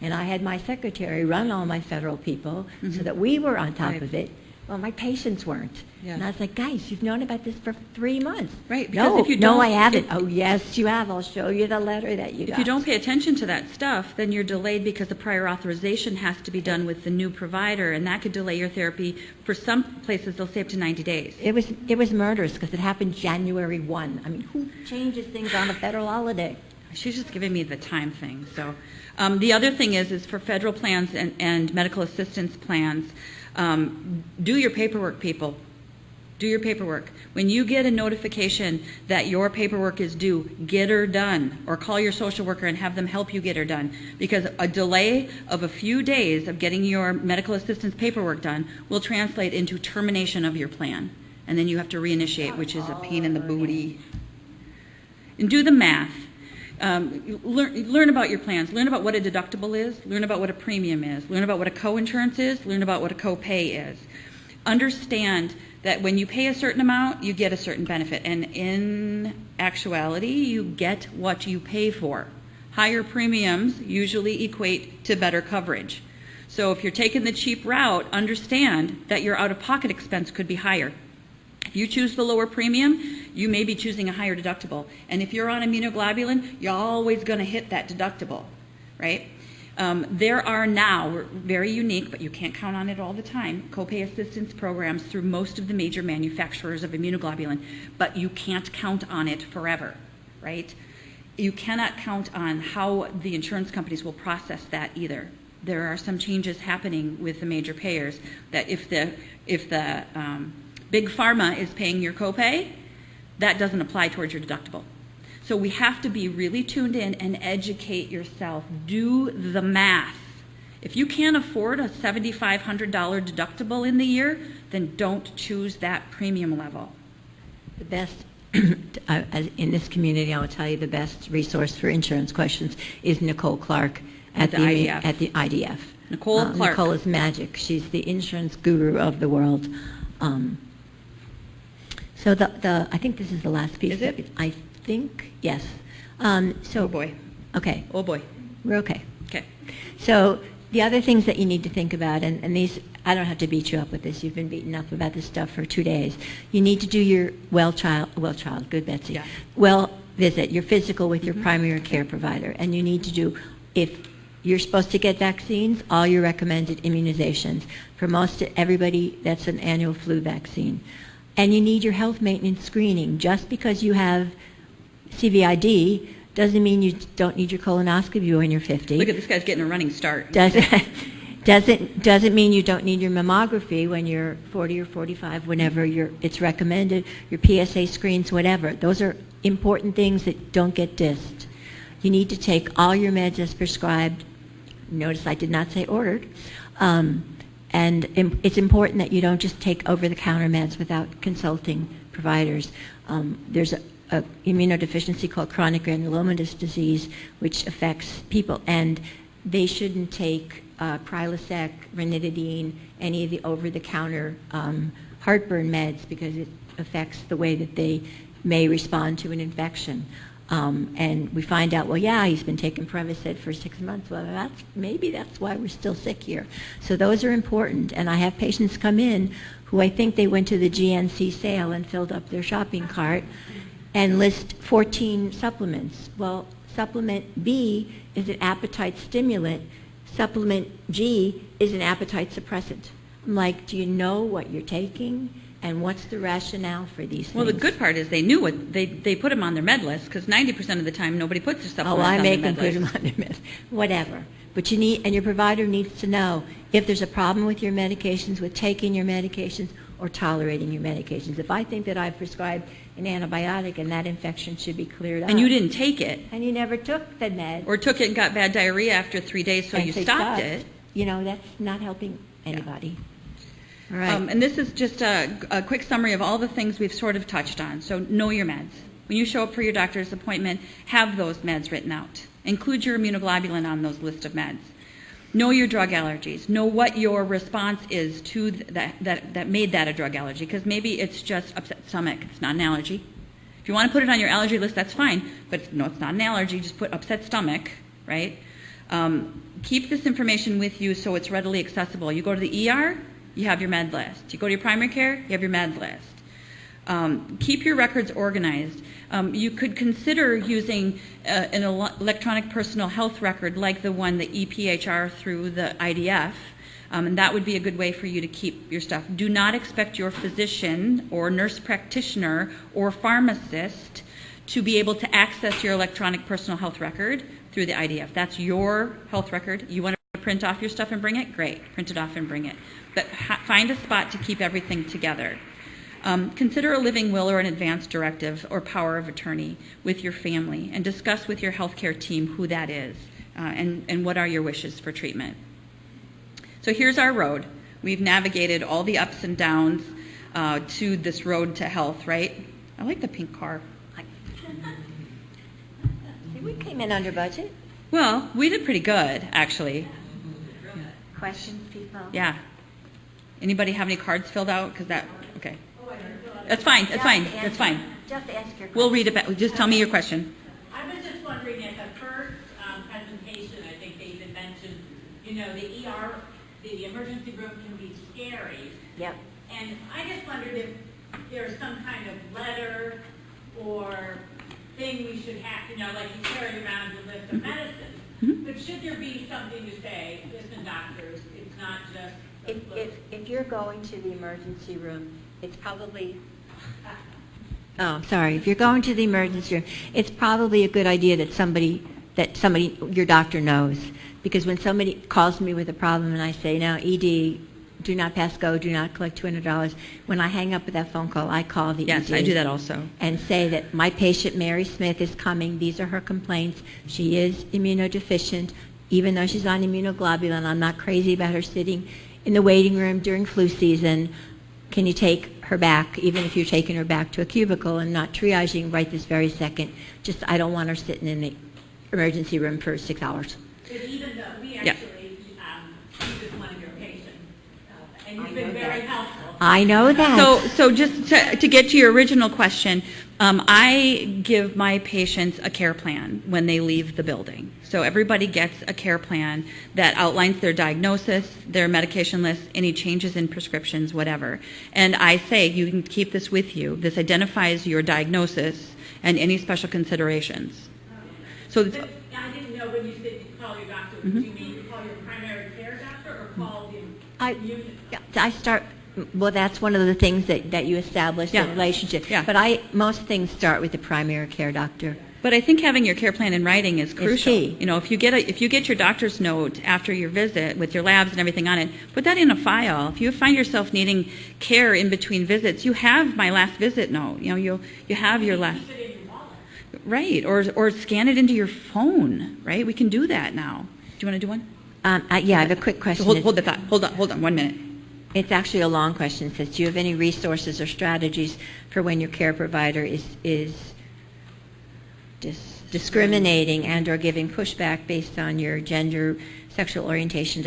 and I had my secretary run all my federal people so that we were on top of it. Well, my patients weren't. Yeah. And I was like, guys, you've known about this for 3 months. Right. Because if you don't, no, I haven't. Oh, yes, you have. I'll show you the letter that you got. If you don't pay attention to that stuff, then you're delayed because the prior authorization has to be done with the new provider, and that could delay your therapy. For some places, they'll say up to 90 days. It was murderous because it happened January 1. I mean, who changes things on a federal holiday? She's just giving me the time thing. So the other thing is for federal plans and medical assistance plans, do your paperwork, people. Do your paperwork. When you get a notification that your paperwork is due, get her done, or call your social worker and have them help you get her done, because a delay of a few days of getting your medical assistance paperwork done will translate into termination of your plan, and then you have to reinitiate, which is a pain in the booty. And do the math. Learn about your plans. Learn about what a deductible is. Learn about what a premium is. Learn about what a co-insurance is. Learn about what a co-pay is. Understand that when you pay a certain amount, you get a certain benefit. And in actuality, you get what you pay for. Higher premiums usually equate to better coverage. So if you're taking the cheap route, understand that your out-of-pocket expense could be higher. If you choose the lower premium, you may be choosing a higher deductible. And if you're on immunoglobulin, you're always going to hit that deductible, right? There are now, very unique, but you can't count on it all the time, copay assistance programs through most of the major manufacturers of immunoglobulin, but you can't count on it forever, right? You cannot count on how the insurance companies will process that either. There are some changes happening with the major payers that if the big pharma is paying your copay, that doesn't apply towards your deductible. So we have to be really tuned in and educate yourself. Do the math. If you can't afford a $7,500 deductible in the year, then don't choose that premium level. The best, in this community, I will tell you the best resource for insurance questions is Nicole Clark at the IDF. Nicole Clark. Nicole is magic. She's the insurance guru of the world. So I think this is the last piece. Is it? I think, yes. Oh boy. Okay. Oh boy. We're okay. Okay. So the other things that you need to think about, and these, I don't have to beat you up with this. You've been beaten up about this stuff for 2 days. You need to do your well child, good Betsy, Yeah. well visit, your physical with your primary care provider. And you need to do, if you're supposed to get vaccines, all your recommended immunizations. For most everybody, that's an annual flu vaccine. And you need your health maintenance screening. Just because you have CVID doesn't mean you don't need your colonoscopy when you're 50. Look at this guy's getting a running start. Doesn't mean you don't need your mammography when you're 40 or 45, whenever it's recommended, your PSA screens, whatever. Those are important things that don't get dissed. You need to take all your meds as prescribed. Notice I did not say ordered. And it's important that you don't just take over-the-counter meds without consulting providers. There's a immunodeficiency called chronic granulomatous disease, which affects people, and they shouldn't take Prilosec, ranitidine, any of the over-the-counter heartburn meds because it affects the way that they may respond to an infection. And we find out, well, yeah, he's been taking Prevacid for 6 months. Well, maybe that's why we're still sick here. So those are important. And I have patients come in who I think they went to the GNC sale and filled up their shopping cart and list 14 supplements. Well, supplement B is an appetite stimulant. Supplement G is an appetite suppressant. I'm like, do you know what you're taking? And what's the rationale for these things? Well, the good part is they knew what they put them on their med list, because 90% of the time nobody puts their supplements on their med list. I make them put them on their med. Whatever. But you need, and your provider needs to know if there's a problem with your medications, with taking your medications, or tolerating your medications. If I think that I've prescribed an antibiotic and that infection should be cleared up. And you didn't take it. And you never took the med. Or took it and got bad diarrhea after 3 days, so you stopped it. You know, that's not helping anybody. Yeah. All right. And this is just a quick summary of all the things we've sort of touched on. So know your meds. When you show up for your doctor's appointment, have those meds written out. Include your immunoglobulin on those list of meds. Know your drug allergies. Know what your response is to that made that a drug allergy, because maybe it's just upset stomach. It's not an allergy. If you want to put it on your allergy list, that's fine, but no, it's not an allergy. Just put upset stomach, right? Keep this information with you so it's readily accessible. You go to the ER, you have your med list. You go to your primary care, you have your med list. Keep your records organized. You could consider using an electronic personal health record like the one, the EPHR through the IDF, and that would be a good way for you to keep your stuff. Do not expect your physician or nurse practitioner or pharmacist to be able to access your electronic personal health record through the IDF. That's your health record. You want to print off your stuff and bring it? Great. Print it off and bring it. But find a spot to keep everything together. Consider a living will or an advance directive or power of attorney with your family, and discuss with your healthcare team who that is and what are your wishes for treatment. So here's our road. We've navigated all the ups and downs to this road to health, right? I like the pink car. We came in under budget. Well, we did pretty good, actually. Questions, people? Yeah. Anybody have any cards filled out? Because that, okay. That's fine, that's fine, that's fine. Just ask your question. We'll read it back. Just tell me your question. I was just wondering, at the first presentation, I think David mentioned, you know, the ER, the emergency room can be scary. Yep. And I just wondered if there's some kind of letter or thing we should have, you know, like you carry around your list of medicines. Mm-hmm. But should there be something to say, listen, doctors, it's not just the flu. If you're going to the emergency room, it's probably... Oh, sorry. If you're going to the emergency room, it's probably a good idea that somebody, your doctor knows. Because when somebody calls me with a problem and I say, now, ED, do not pass go, do not collect $200, when I hang up with that phone call, I call the ED. Yes, I do that also. And say that my patient, Mary Smith, is coming. These are her complaints. She is immunodeficient. Even though she's on immunoglobulin, I'm not crazy about her sitting in the waiting room during flu season. Can you take her back, even if you're taking her back to a cubicle and not triaging right this very second? Just, I don't want her sitting in the emergency room for 6 hours. But even though we actually, she was one of your patients, and you've been very helpful. I know that. So just to get to your original question, I give my patients a care plan when they leave the building. So everybody gets a care plan that outlines their diagnosis, their medication list, any changes in prescriptions, whatever. And I say, you can keep this with you. This identifies your diagnosis and any special considerations. So But I didn't know when you said you call your doctor, do you mean you call your primary care doctor or call the unit? I start, well, that's one of the things that you establish a relationship. Yeah. But most things start with the primary care doctor. But I think having your care plan in writing is crucial. Key. You know, if you get your doctor's note after your visit with your labs and everything on it, put that in a file. If you find yourself needing care in between visits, you have my last visit note. You know, you have your last. Keep it in your wallet. Right, or scan it into your phone. Right, we can do that now. Do you want to do one? Yeah, I have a quick question. Hold the thought. Hold on, 1 minute. It's actually a long question. It says, do you have any resources or strategies for when your care provider is discriminating and or giving pushback based on your gender, sexual orientation,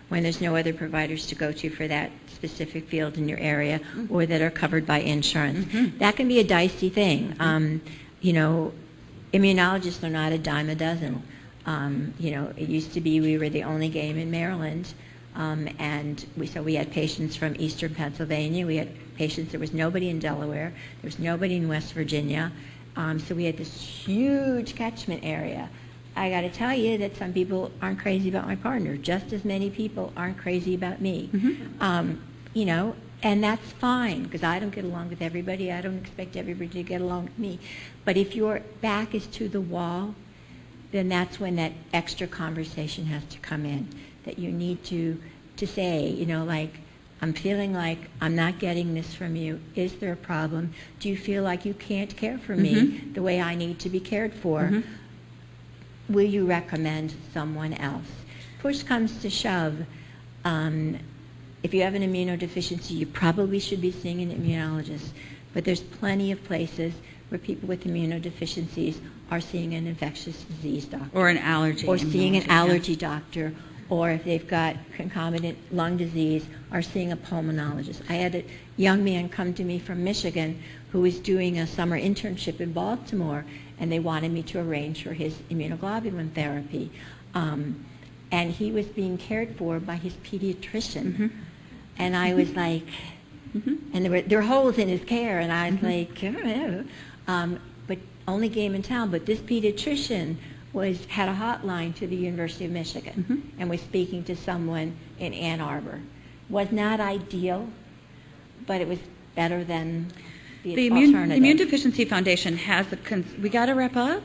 when there's no other providers to go to for that specific field in your area or that are covered by insurance? Mm-hmm. That can be a dicey thing. You know, immunologists are not a dime a dozen. You know, it used to be we were the only game in Maryland. And we had patients from eastern Pennsylvania. We had patients, there was nobody in Delaware. There was nobody in West Virginia. So we had this huge catchment area. I got to tell you that some people aren't crazy about my partner. Just as many people aren't crazy about me. Mm-hmm. You know, and that's fine because I don't get along with everybody. I don't expect everybody to get along with me. But if your back is to the wall, then that's when that extra conversation has to come in. That you need to say, you know, like, I'm feeling like I'm not getting this from you. Is there a problem? Do you feel like you can't care for me the way I need to be cared for? Will you recommend someone else? Push comes to shove. If you have an immunodeficiency, you probably should be seeing an immunologist. But there's plenty of places where people with immunodeficiencies are seeing an infectious disease doctor. Or an allergy. Or seeing an allergy doctor. Or if they've got concomitant lung disease, are seeing a pulmonologist. I had a young man come to me from Michigan who was doing a summer internship in Baltimore, and they wanted me to arrange for his immunoglobulin therapy. And he was being cared for by his pediatrician. And I was like, and there were holes in his care, and I was like, I don't know. But only game in town, but this pediatrician had a hotline to the University of Michigan and was speaking to someone in Ann Arbor. Was not ideal, but it was better than the alternative. Immune Deficiency Foundation has we got to wrap up?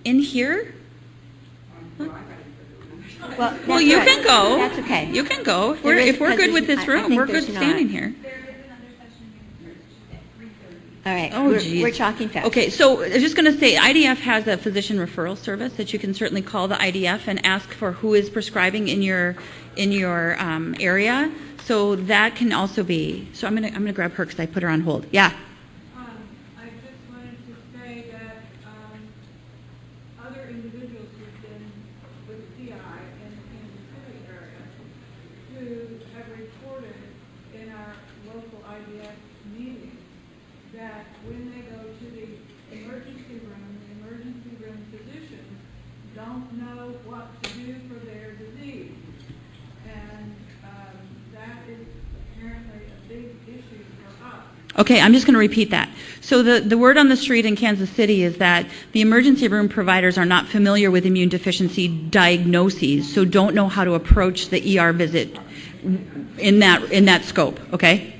In here? Well, you can go. That's okay. You can go. If we're good with this room, we're good standing here. All right, Oh, we're talking fast. Okay, so I was just going to say, IDF has a physician referral service that you can certainly call the IDF and ask for who is prescribing in your area. So that can also be. So I'm gonna grab her because I put her on hold. Yeah. I just wanted to say that other individuals who've been with CI in the Kansas City area who have reported in our local IDF meetings that when they go to the emergency room physicians don't know what to do for their disease. And that is apparently a big issue for us. Okay, I'm just going to repeat that. So the word on the street in Kansas City is that the emergency room providers are not familiar with immune deficiency diagnoses, so don't know how to approach the ER visit in that scope, okay?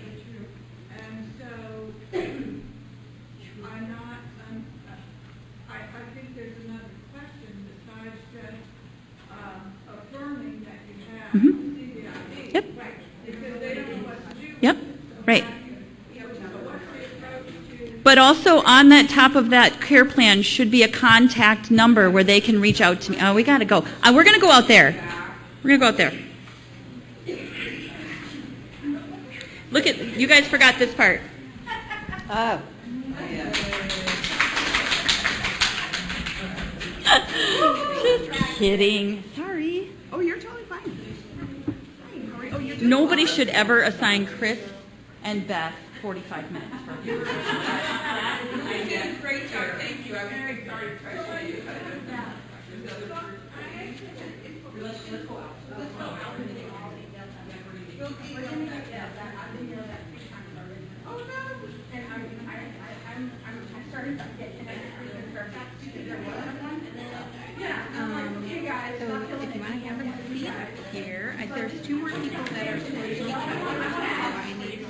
And so, I'm not, I think there's another question besides just affirming that you have CPNP. Yep. Right. Because they don't know what to do. Yep, right. So what's the approach to? But also on that top of that care plan should be a contact number where they can reach out to me. Oh, we got to go. We're going to go out there. We're going to go out there. Look at, you guys forgot this part. Oh. Just kidding. Sorry. Oh, you're totally fine. Oh, you're doing Nobody well. should ever assign Chris and Beth 45 minutes for a You did a great job. Thank you. I'm very sorry to try to you. Let's go out. Let's go out. Oh no! And I'm starting to get hey guys. So if you want to have a seat here, there's two more people that are supposed to be coming. So I need to,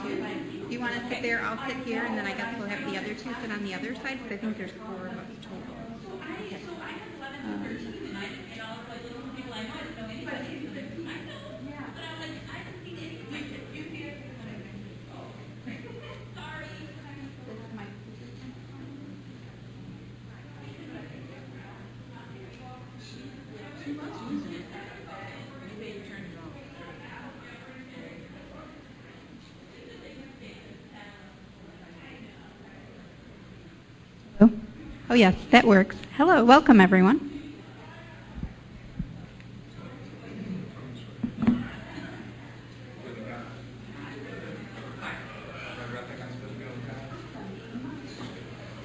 if you want to sit there, I'll sit here, and then I guess we'll have the other two sit on the other side, because I think there's 4 of us total. This is my Oh, yes, that works. Hello, welcome everyone.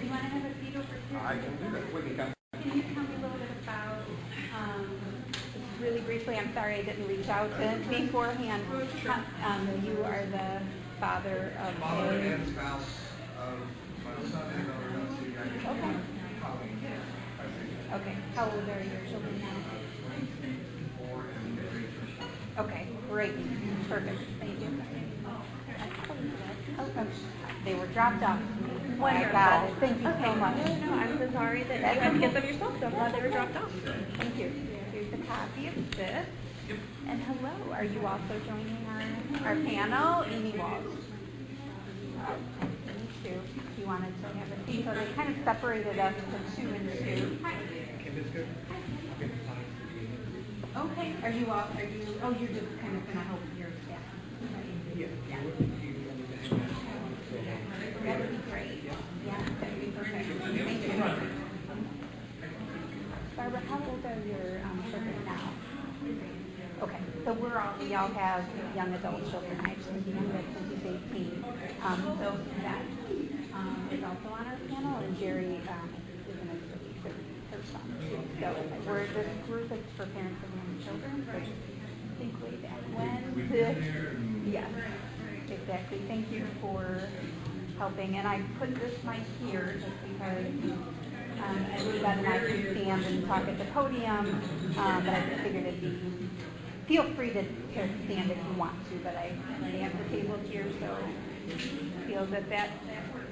You want to have a seat over here? I can do that. We can come. Can you tell me a little bit about, just really briefly, I'm sorry I didn't reach out to beforehand. You are the father of Father a... and spouse of my son and daughter. Okay. Okay. How old are your children now? 4 and 3. Okay, great. Perfect. Thank you. Oh, they were dropped off. I got it. Thank you so much. No, I'm so sorry that you had to get them yourself, so I'm glad they were dropped off. Thank you. Here's a copy of this. And hello, are you also joining our panel? Amy Walsh. Me too. You wanted to have a seat, so they kind of separated us to 2 and 2. Okay. Are you, oh, you're just kind of going to help your staff. Yeah. That would be great. Yeah, that would be perfect. Thank you. Barbara, how old are your children now? Okay, so we all have young adult children. Actually, the youngest is 18. So that is also on our panel, and Jerry is an extra her son too. So we're this group is for parents of young children. So I think way back when. Yes, exactly. Thank you for helping. And I put this mic here just because Beth and I can stand and talk at the podium, but I just figured it'd be. Feel free to stand if you want to, but I have the table here, so I feel that works.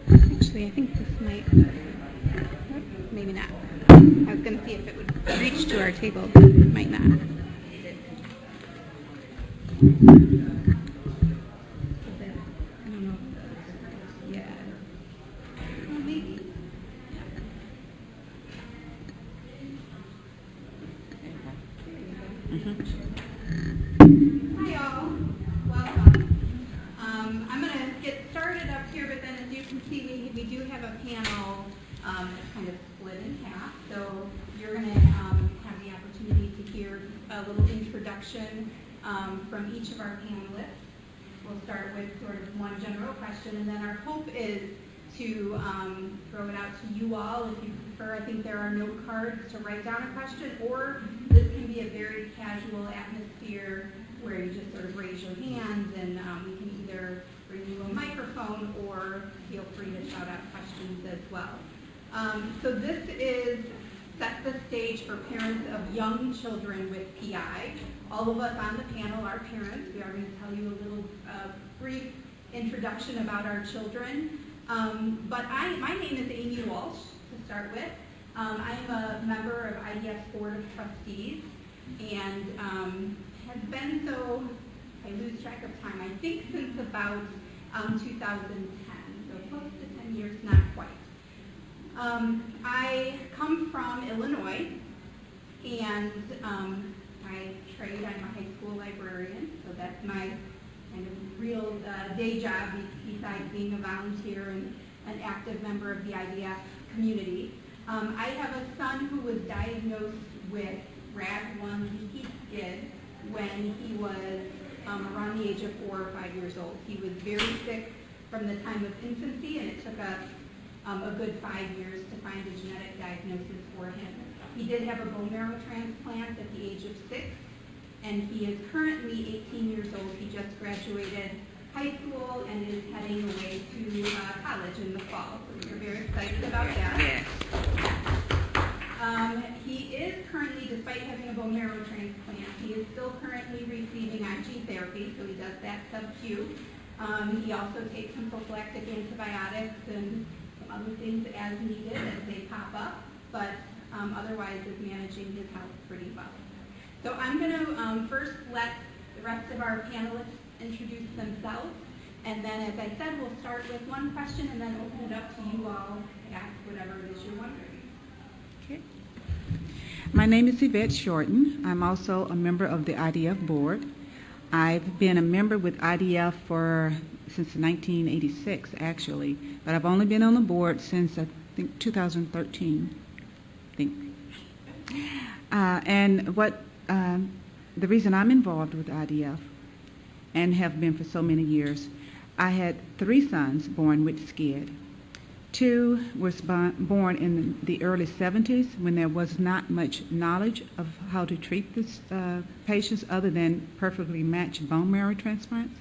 Actually, I think this might, maybe not. I was going to see if it would reach to our table, but it might not. Hi all, welcome. I'm going to get started up here, but then as you can see, we do have a panel that's kind of split in half. So you're going to have the opportunity to hear a little introduction from each of our panelists. We'll start with sort of one general question, and then our hope is to throw it out to you all if you prefer. I think there are note cards to write down a question, or this can be a very casual atmosphere where you just sort of raise your hands and we can either bring you a microphone or feel free to shout out questions as well. So this is set the stage for parents of young children with PI. All of us on the panel are parents. We are going to tell you a little brief introduction about our children. But my name is Amy Walsh, to start with. I am a member of IDF's Board of Trustees and has been so, I lose track of time, I think since about 2010, so close to 10 years, not quite. I come from Illinois, and I trade, I'm a high school librarian, so that's my kind of real day job besides being a volunteer and an active member of the IDF community. I have a son who was diagnosed with RAD1 leaky skid when he was around the age of 4 or 5 years old. He was very sick from the time of infancy, and it took us a good 5 years to find a genetic diagnosis for him. He did have a bone marrow transplant at the age of 6, and he is currently 18 years old. He just graduated high school and is heading away to college in the fall. So we're very excited about that. He is currently, despite having a bone marrow transplant, he is still currently receiving IG therapy, so he does that sub-Q. He also takes some prophylactic antibiotics and some other things as needed as they pop up, but otherwise is managing his health pretty well. So I'm going to first let the rest of our panelists introduce themselves, and then, as I said, we'll start with one question and then open it up to you all to ask whatever it is you're wondering. Okay. My name is Yvette Shorten. I'm also a member of the IDF board. I've been a member with IDF since 1986, actually, but I've only been on the board since, I think, 2013, I think. And the reason I'm involved with IDF and have been for so many years, I had 3 sons born with SCID. 2 was born in the early 70s when there was not much knowledge of how to treat this patients other than perfectly matched bone marrow transplants.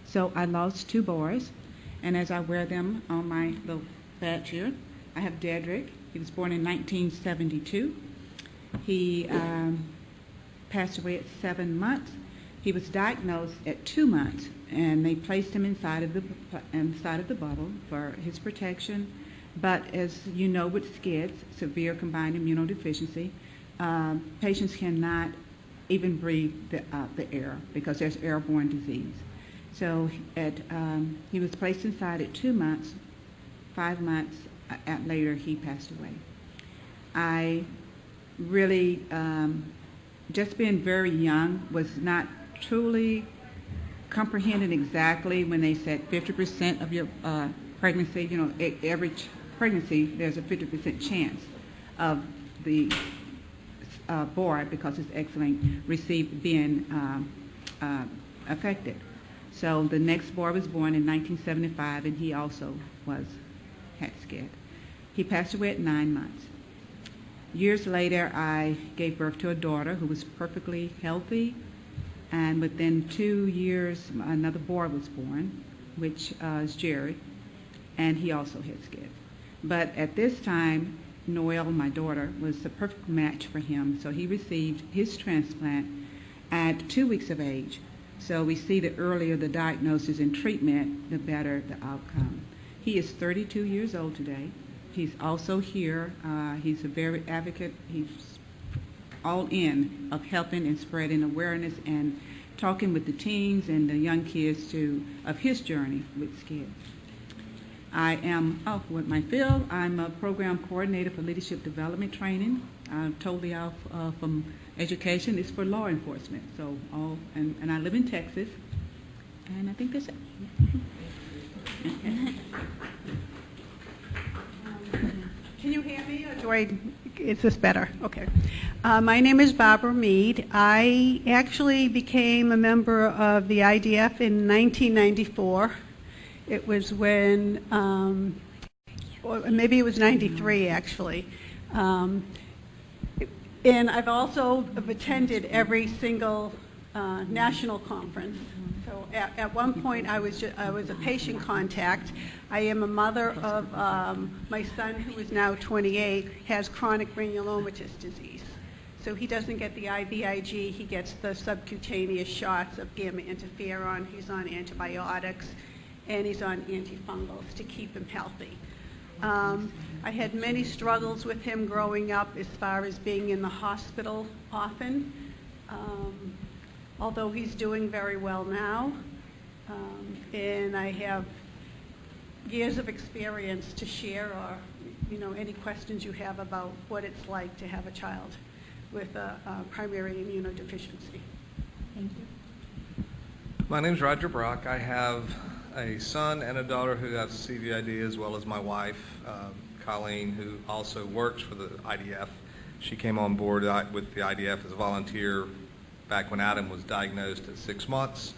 So I lost 2 boys, and as I wear them on my little badge here, I have Dedrick. He was born in 1972. He passed away at 7 months. He was diagnosed at 2 months, and they placed him inside of the bubble for his protection. But as you know, with SCIDs, severe combined immunodeficiency, patients cannot even breathe the air because there's airborne disease. So he was placed inside at 2 months. 5 months later, he passed away. I really, just being very young, was not truly comprehending exactly when they said 50% of your pregnancy, you know, every pregnancy there's a 50% chance of the boy, because it's X-linked, being affected. So the next boy was born in 1975, and he also had SCID. He passed away at 9 months. Years later, I gave birth to a daughter who was perfectly healthy, and within 2 years, another boy was born, which is Jerry, and he also had SCID. But at this time, Noelle, my daughter, was the perfect match for him, so he received his transplant at 2 weeks of age. So we see the earlier the diagnosis and treatment, the better the outcome. He is 32 years old today. He's also here. He's a very advocate. He's all in of helping and spreading awareness and talking with the teens and the young kids of his journey with SCID. I am off with my field. I'm a program coordinator for leadership development training. I'm totally off from education. It's for law enforcement. So and I live in Texas. And I think that's it. Can you hear me, or is this better? Okay. My name is Barbara Mead. I actually became a member of the IDF in 1994. It was when, or maybe it was 93 actually. And I've also attended every single national conference. So at one point I was a patient contact. I am a mother of my son, who is now 28, has chronic granulomatous disease. So he doesn't get the IVIG, he gets the subcutaneous shots of gamma interferon. He's on antibiotics and he's on antifungals to keep him healthy. I had many struggles with him growing up as far as being in the hospital often. Although he's doing very well now, and I have years of experience to share, or any questions you have about what it's like to have a child with a primary immunodeficiency. Thank you. My name's Roger Brock. I have a son and a daughter who have CVID, as well as my wife, Colleen, who also works for the IDF. She came on board with the IDF as a volunteer back when Adam was diagnosed at 6 months.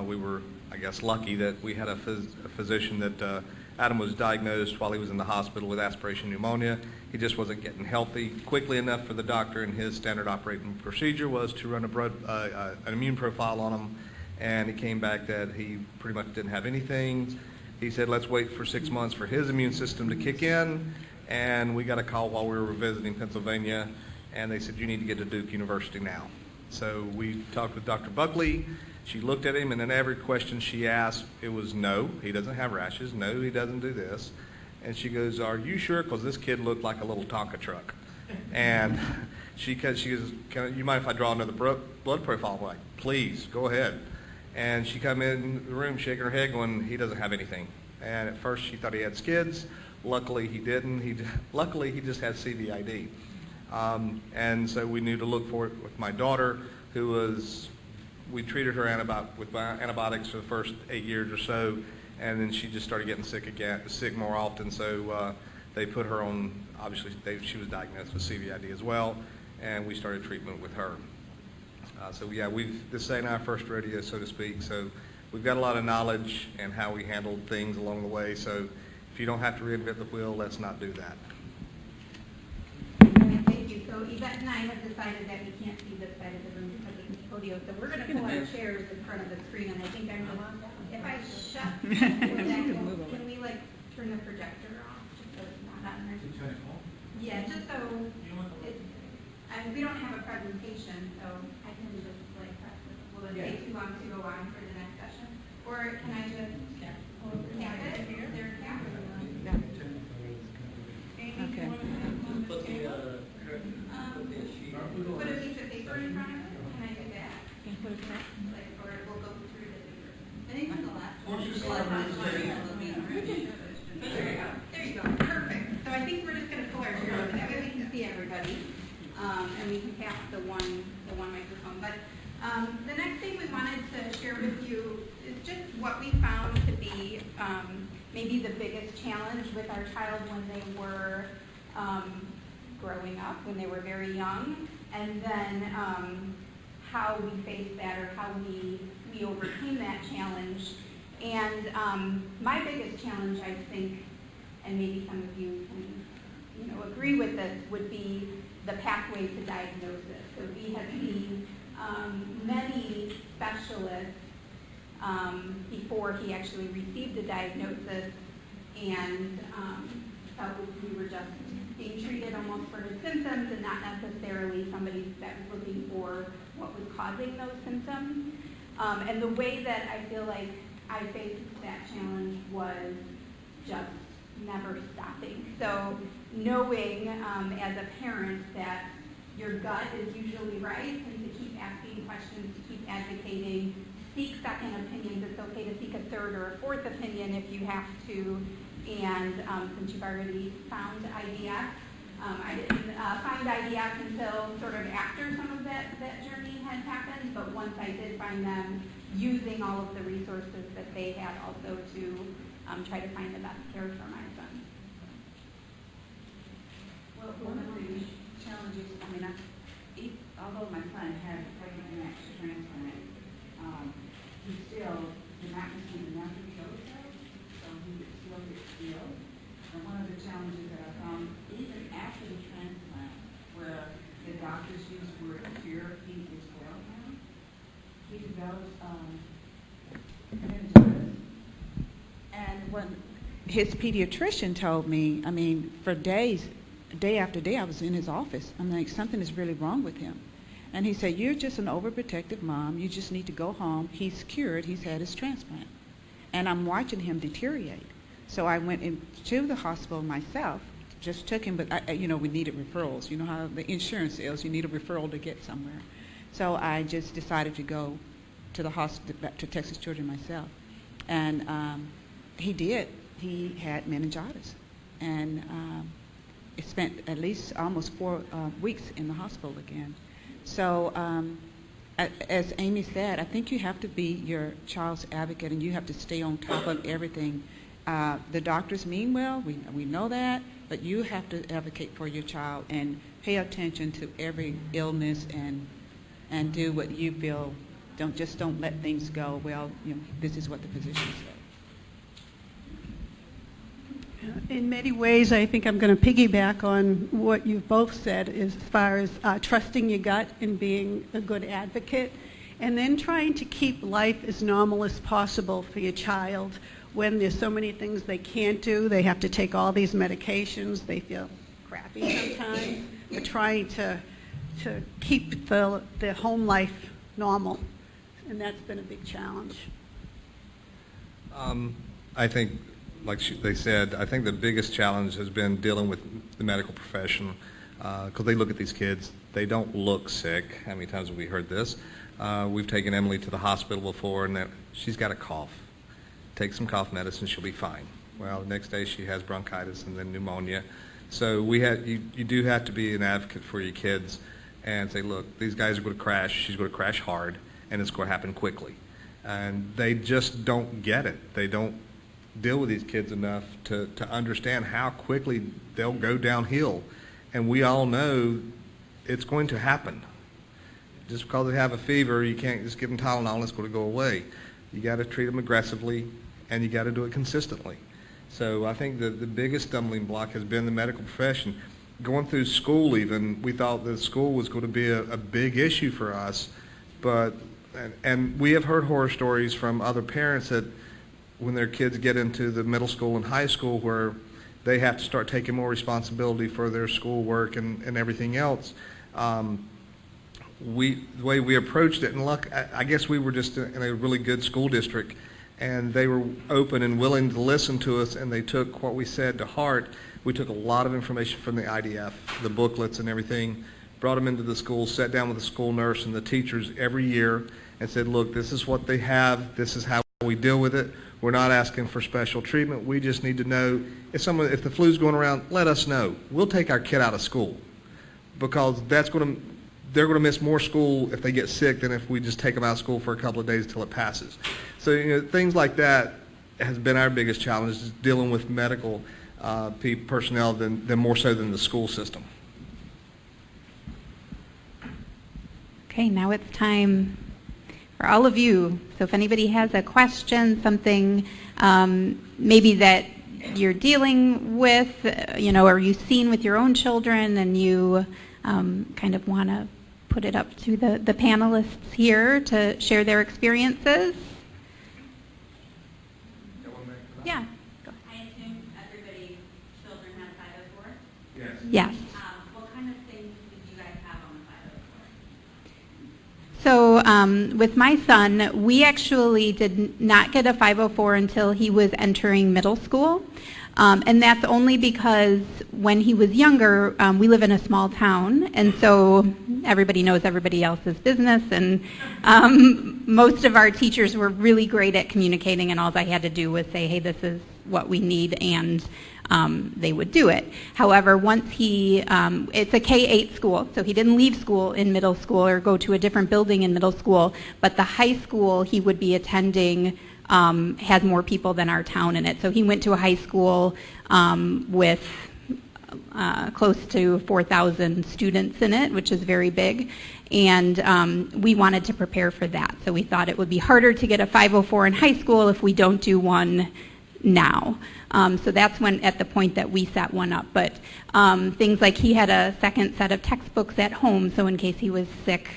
We were, I guess, lucky that we had a physician that Adam was diagnosed while he was in the hospital with aspiration pneumonia. He just wasn't getting healthy quickly enough for the doctor, and his standard operating procedure was to run an immune profile on him, and he came back that he pretty much didn't have anything. He said, let's wait for 6 months for his immune system to kick in, and we got a call while we were visiting Pennsylvania, and they said, you need to get to Duke University now. So we talked with Dr. Buckley. She looked at him, and in every question she asked, it was no, he doesn't have rashes. No, he doesn't do this. And she goes, are you sure? Because this kid looked like a little Tonka truck. And she goes, you mind if I draw another blood profile? I'm like, please, go ahead. And she come in the room shaking her head going, he doesn't have anything. And at first she thought he had skids. Luckily he didn't. Luckily he just had CVID. And so we knew to look for it with my daughter, we treated her with antibiotics for the first 8 years or so, and then she just started getting sick more often. So they put her on, obviously she was diagnosed with CVID as well, and we started treatment with her. So yeah, this ain't our first rodeo, so to speak. So we've got a lot of knowledge and how we handled things along the way. So if you don't have to reinvent the wheel, let's not do that. Thank you. So Yvette and I have decided that we can't see this side of the room because of the podium, so we're going to pull our chairs in front of the screen, and I think if I shut can we turn the projector off just so it's not on there? Yeah, just so we don't have a presentation, so I can just press this. Will it take too long to go on for the next session? Or can I just tap it? Is there a tap? Okay. Put a piece of paper in front of it? Can I do that? Or we'll go through the paper. I think on the left one. There you go. Perfect. So I think we're just going to pull our chair over. That way we can see everybody. And we can pass the one microphone. But the next thing we wanted to share with you is just what we found to be maybe the biggest challenge with our child when they were growing up, when they were very young, and then how we faced that, or how we overcame that challenge. And my biggest challenge, I think, and maybe some of you can agree with this, would be the pathway to diagnosis. So we have seen many specialists before he actually received the diagnosis, and felt we were just being treated almost for his symptoms and not necessarily somebody that was looking for what was causing those symptoms. And the way that I feel like I faced that challenge was just never stopping. So knowing as a parent that your gut is usually right, and to keep asking questions, to keep advocating, seek second opinions. It's okay to seek a third or a fourth opinion if you have to, And since you've already found IDF, I didn't find IDF until sort of after some of that journey had happened, but once I did find them, using all of the resources that they had also to try to find the best care for my son. Well, one of the challenges, although my son had a pregnant match transplant, he still did not receive enough killer cells, so he would still get ill. And one of the challenges that I found, even after the transplant, where the doctors used the word cure, he is well now. He develops meningitis. And when his pediatrician told me, for days, day after day, I was in his office. I'm like, something is really wrong with him. And he said, you're just an overprotective mom. You just need to go home. He's cured. He's had his transplant. And I'm watching him deteriorate. So I went into the hospital myself, just took him, but we needed referrals. You know how the insurance is. You need a referral to get somewhere. So I just decided to go to the hospital, back to Texas Children myself. And he did. He had meningitis. And it spent at least almost 4 weeks in the hospital again. So as Amy said, I think you have to be your child's advocate and you have to stay on top of everything. The doctors mean well, we know that, but you have to advocate for your child and pay attention to every illness and do what you feel. Don't let things go, well, this is what the physician said. In many ways, I think I'm going to piggyback on what you've both said as far as trusting your gut and being a good advocate, and then trying to keep life as normal as possible for your child when there's so many things they can't do. They have to take all these medications. They feel crappy sometimes. But trying to keep the home life normal, and that's been a big challenge. I think, like they said, I think the biggest challenge has been dealing with the medical profession because they look at these kids. They don't look sick. How many times have we heard this? We've taken Emily to the hospital before, and she's got a cough. Take some cough medicine, she'll be fine. Well, the next day she has bronchitis and then pneumonia. So you do have to be an advocate for your kids and say, look, these guys are going to crash. She's going to crash hard, and it's going to happen quickly. And they just don't get it. They don't deal with these kids enough to understand how quickly they'll go downhill. And we all know it's going to happen. Just because they have a fever, you can't just give them Tylenol and it's going to go away. You got to treat them aggressively, and you got to do it consistently. So I think the biggest stumbling block has been the medical profession. Going through school even, we thought that school was going to be a big issue for us, and we have heard horror stories from other parents that when their kids get into the middle school and high school where they have to start taking more responsibility for their schoolwork and everything else. The way we approached it, and I guess we were just in a really good school district, and they were open and willing to listen to us, and they took what we said to heart. We took a lot of information from the IDF, the booklets and everything, brought them into the school, sat down with the school nurse and the teachers every year and said, look, this is what they have, this is how we deal with it. We're not asking for special treatment. We just need to know if the flu's going around, let us know. We'll take our kid out of school because they're going to miss more school if they get sick than if we just take them out of school for a couple of days until it passes. So things like that has been our biggest challenge, is dealing with medical personnel than more so than the school system. Okay, now it's time for all of you. So if anybody has a question, something maybe that you're dealing with, or you've seen with your own children, and you kind of want to put it up to the panelists here to share their experiences. Yeah. Go. I assume everybody's children have 504? Yes. Yes. What kind of things did you guys have on the 504? So with my son, we actually did not get a 504 until he was entering middle school. And that's only because when he was younger, we live in a small town, and so everybody knows everybody else's business, and most of our teachers were really great at communicating, and all I had to do was say, hey, this is what we need, and they would do it. However, once it's a K-8 school, so he didn't leave school in middle school or go to a different building in middle school, but the high school he would be attending has more people than our town in it. So he went to a high school with close to 4,000 students in it, which is very big. And we wanted to prepare for that. So we thought it would be harder to get a 504 in high school if we don't do one now. So that's at the point that we set one up. But things like he had a second set of textbooks at home, so in case he was sick,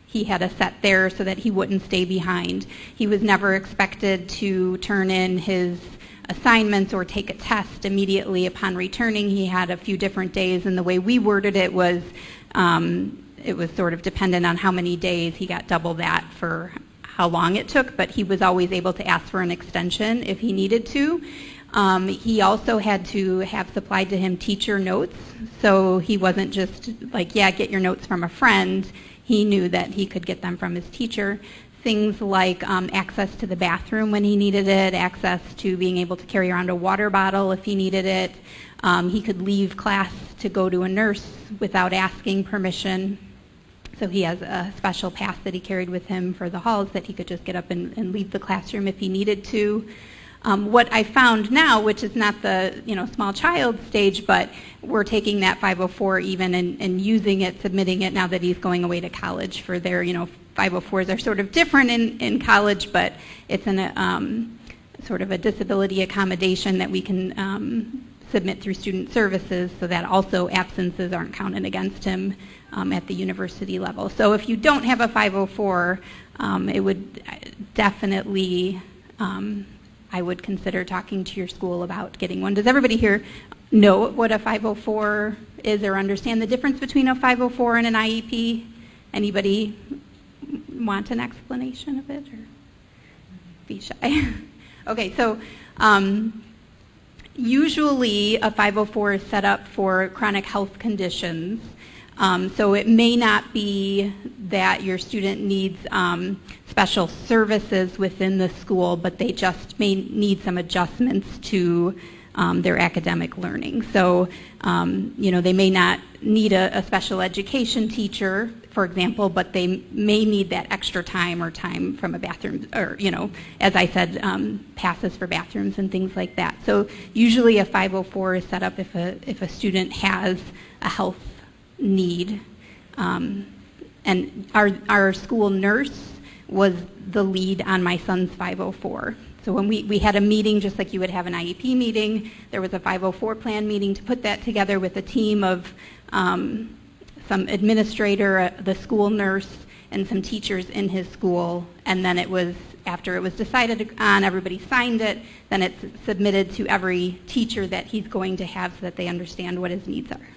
he had a set there so that he wouldn't stay behind. He was never expected to turn in his assignments or take a test immediately upon returning. He had a few different days, and the way we worded it was sort of dependent on how many days. He got double that for how long it took, but he was always able to ask for an extension if he needed to. He also had to have supplied to him teacher notes, so he wasn't just like, yeah, get your notes from a friend. He knew that he could get them from his teacher. Things like access to the bathroom when he needed it, access to being able to carry around a water bottle if he needed it. He could leave class to go to a nurse without asking permission. So he has a special pass that he carried with him for the halls that he could just get up and leave the classroom if he needed to. What I found now, which is not the small child stage, but we're taking that 504 even and using it, submitting it now that he's going away to college for their 504s are sort of different in college, but it's an sort of a disability accommodation that we can submit through student services, so that also absences aren't counted against him at the university level. So if you don't have a 504, it would definitely, I would consider talking to your school about getting one. Does everybody here know what a 504 is or understand the difference between a 504 and an IEP? Anybody want an explanation of it, or be shy? Okay, so usually a 504 is set up for chronic health conditions. So it may not be that your student needs special services within the school, but they just may need some adjustments to their academic learning. So, they may not need a special education teacher, for example, but they may need that extra time or time from a bathroom, or, as I said, passes for bathrooms and things like that. So usually a 504 is set up if a student has a health need. And our school nurse was the lead on my son's 504. So when we had a meeting, just like you would have an IEP meeting, there was a 504 plan meeting to put that together with a team of some administrator, the school nurse, and some teachers in his school. And then after it was decided on, everybody signed it, then it's submitted to every teacher that he's going to have so that they understand what his needs are.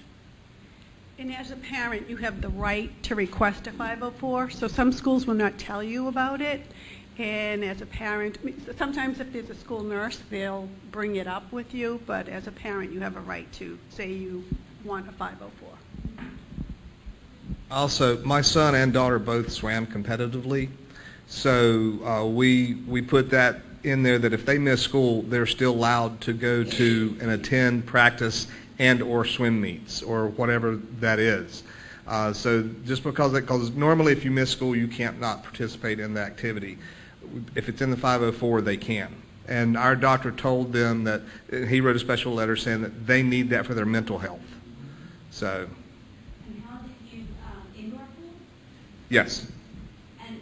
And as a parent, you have the right to request a 504. So some schools will not tell you about it. And as a parent, sometimes if there's a school nurse, they'll bring it up with you. But as a parent, you have a right to say you want a 504. Also, my son and daughter both swam competitively. So we put that in there that if they miss school, they're still allowed to go to and attend practice and or swim meets or whatever that is. So just because normally if you miss school, you can't not participate in the activity. If it's in the 504, they can. And our doctor told them that he wrote a special letter saying that they need that for their mental health. So. And how did you indoor pool? Yes. And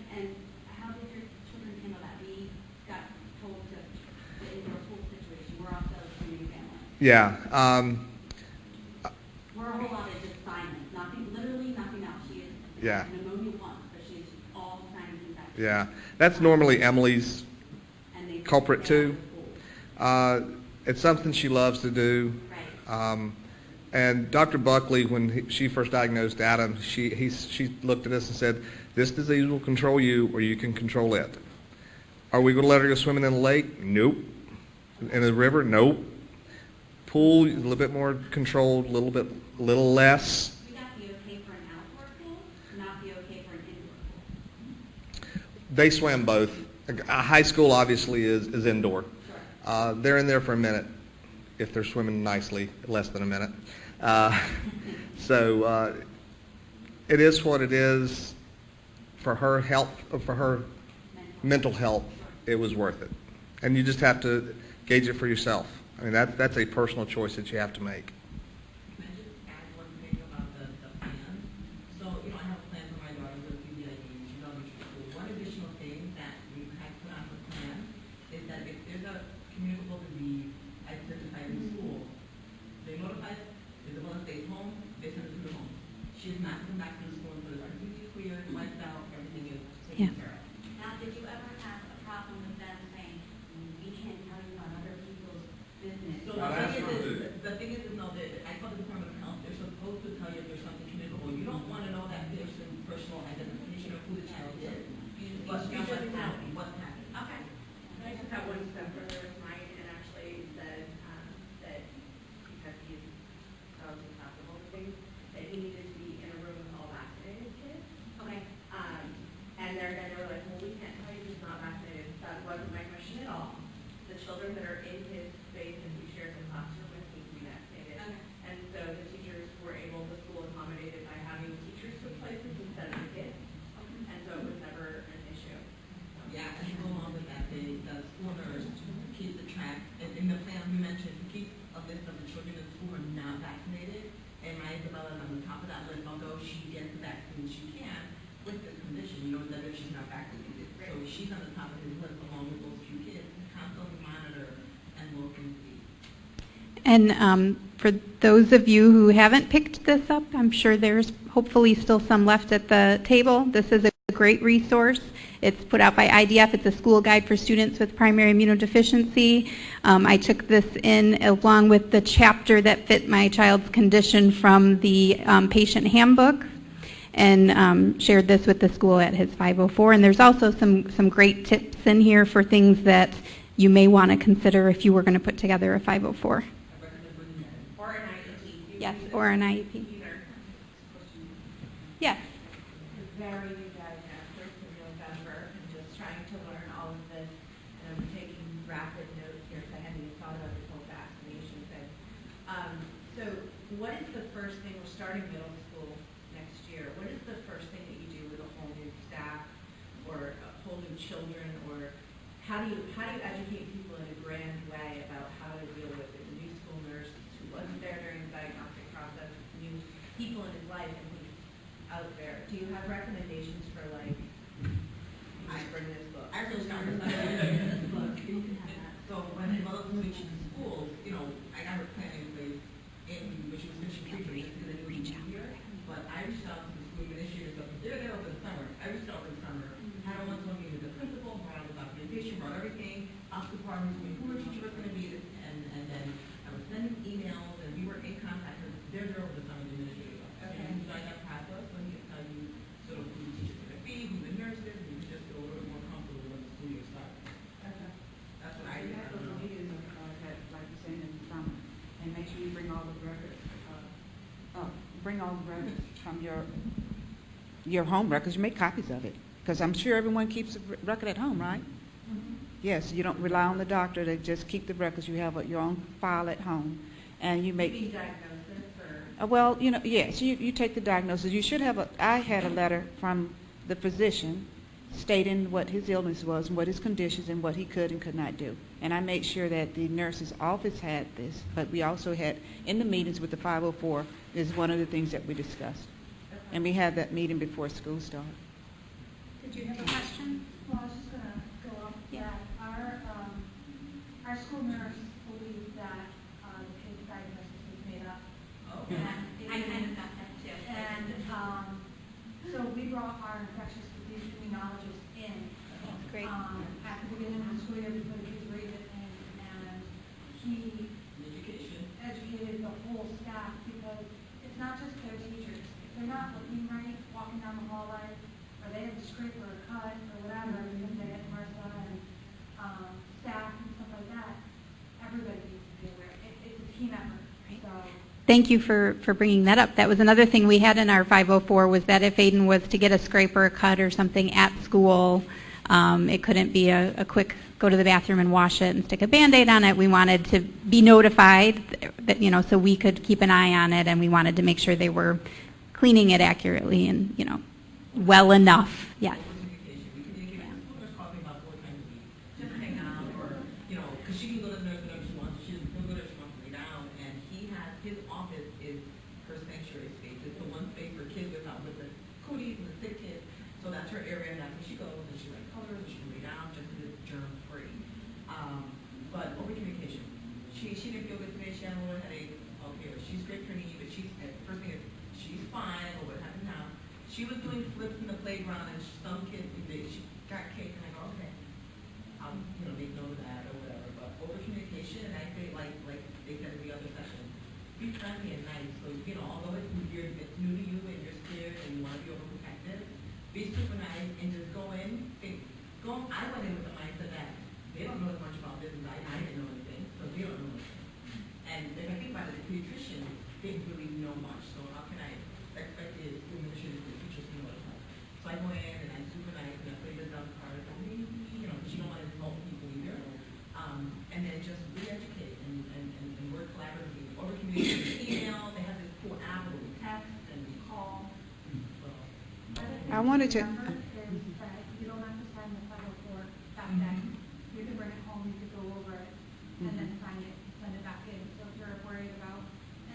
how did your children handle that? We got told to the indoor pool situation. We're also a swimming family. Yeah. We're a whole lot of just silence. Literally nothing else. She is pneumonia once, but she's all signs and factors. Yeah. That's normally Emily's culprit too. It's something she loves to do. Right. And Dr. Buckley, when she first diagnosed Adam, she looked at us and said, this disease will control you or you can control it. Are we going to let her go swimming in the lake? Nope. In the river? Nope. Pool, a little bit more controlled, a little less. Would that be okay for an outdoor pool, not be okay for an indoor pool? They swam both. A high school obviously is indoor. They're in there for a minute if they're swimming nicely, less than a minute. So it is what it is. For her health, for her mental health, it was worth it. And you just have to gauge it for yourself. I mean, that's a personal choice that you have to make. Can I just add one thing about the plan? So, I have a plan for my daughter with CPNP. She's elementary school. One additional thing that we have put on the plan is that if there's a communicable disease identified in school, they notify it. If the one stays home, they send it to the home. She's not coming back to the school until the RTC is clear, wiped out, everything is taken care of. Now, did you ever have a problem with them saying, we can't tell you on other people's business? So the thing is, no, I call the Department of Health, they're supposed to tell you if there's something communicable. You don't want to know that person's personal identification of who the child is. But you just tell me what's happening. Okay. I took that one step further with mine and actually said that because he's relatively comfortable with things, that he needed to be in a room with all vaccinated kids. Okay. And they were like, well, we can't tell you he's not vaccinated. That wasn't my question at all. The children that are in his space and he shares a classroom with need to be vaccinated. Okay. And so the teachers were able, the school accommodated by having teachers switch places instead of the kids. And so it was never an issue. Yeah, and go along with that, the school nurse keeps the track. In the plan we mentioned, keep a list of the children in school who are not vaccinated. And my Isabella on the top of that list, although she gets the vaccine she can, with this condition, that if she's not vaccinated. So she's on the top of his list along with those few kids, constantly monitor and look and see. And for those of you who haven't picked this up, I'm sure there's hopefully still some left at the table. This is a great resource. It's put out by IDF. It's a school guide for students with primary immunodeficiency. I took this in along with the chapter that fit my child's condition from the patient handbook, and shared this with the school at his 504. And there's also some great tips in here for things that you may want to consider if you were going to put together a 504. Or an IEP. Yes, or an IEP. Either. Yes. Very new diagnosis in November, and just trying to learn all of this, and I'm taking rapid notes here because I hadn't even thought about this whole vaccination thing. So what is the first thing, we're starting middle school next year, what is the first thing that you do with a whole new staff or a whole new children, or how do you educate people in a grand way about how to deal with it? A new school nurse who wasn't there during the diagnostic process, new people in his life, and he's out there. Do you have recommendations for I bring this book? I really started this book. So when I developed switching schools, I got her plan in place when she was finishing treatment because I knew it was easier. But I reached out to the school administrators, but they're there over the summer. I reached out over the summer. Had one to meet with the principal, brought out the documentation, brought everything, asked the departments who her teacher was going to be, and then I was sending emails, and we were in contact. They're there over the summer, the administrators. Okay. And you join that process, so he can tell you sort of who the teacher's going to be, who the nurse is, and you just feel a little bit more comfortable when the school year starts. Okay. That's what I You have those meetings, like you said, in the summer, and make sure you bring all the records. Bring all the records from your home records. You make copies of it, because I'm sure everyone keeps a record at home, right? Mm-hmm. Yes, you don't rely on the doctor to just keep the records. You have your own file at home, and you make. Maybe diagnosis or. Well, yes, you take the diagnosis. You should have I had a letter from the physician stating what his illness was and what his conditions and what he could and could not do. And I made sure that the nurse's office had this, but we also had, in the meetings with the 504, is one of the things that we discussed. Okay. And we had that meeting before school started. Did you have a question? Well, I was just going to go off that. Our school nurse believes that the kid's diagnosis was made up. Oh. And I kind of got that too. And so we brought our infectious disease immunologist in. That's great. At the beginning of the school year, we put his read in, and he educated the whole staff, because it's not just their teachers. If they're not looking right, walking down the hallway, or they have a scrape or a cut or whatever, because they have MRSA and staff and stuff like that, everybody needs to be aware. It's a team effort. So. Thank you for bringing that up. That was another thing we had in our 504, was that if Aiden was to get a scrape or a cut or something at school, it couldn't be a quick go to the bathroom and wash it and stick a Band-Aid on it. We wanted to be notified that, so we could keep an eye on it, and we wanted to make sure they were cleaning it accurately and, well enough. Yes. So that's her area, and that's where she goes, and she writes colors, and she can lay down just because it's germ-free. But over communication, she didn't feel good today, she had a little headache. Okay, well, she's great for me, but first thing is, she's fine, but what happened now? She was doing flips in the playground, and some kids, she got cake, and I go, okay, I'll, make note of that or whatever. But over communication, and I say, like they said in the other session, be friendly and nice. So, although it's new to you and you're scared and you want to be overprotective, be super nice and just go in. I went in with the mindset that they don't know as much about this as I didn't know anything, so they don't know anything. And if I think about it, the pediatrician didn't really know much, so how can I expect the school administrators and the teachers to know as much? So I go in and I'm super nice and I play this down card, and because you don't want to insult people either. And then just re-educate and work collaboratively. Over communication, email, they have this cool app where we text and we call. I wanted to. You don't have to sign the 504 back then. You can bring it home, you can go over it, and then sign it, send it back in. So if you're worried about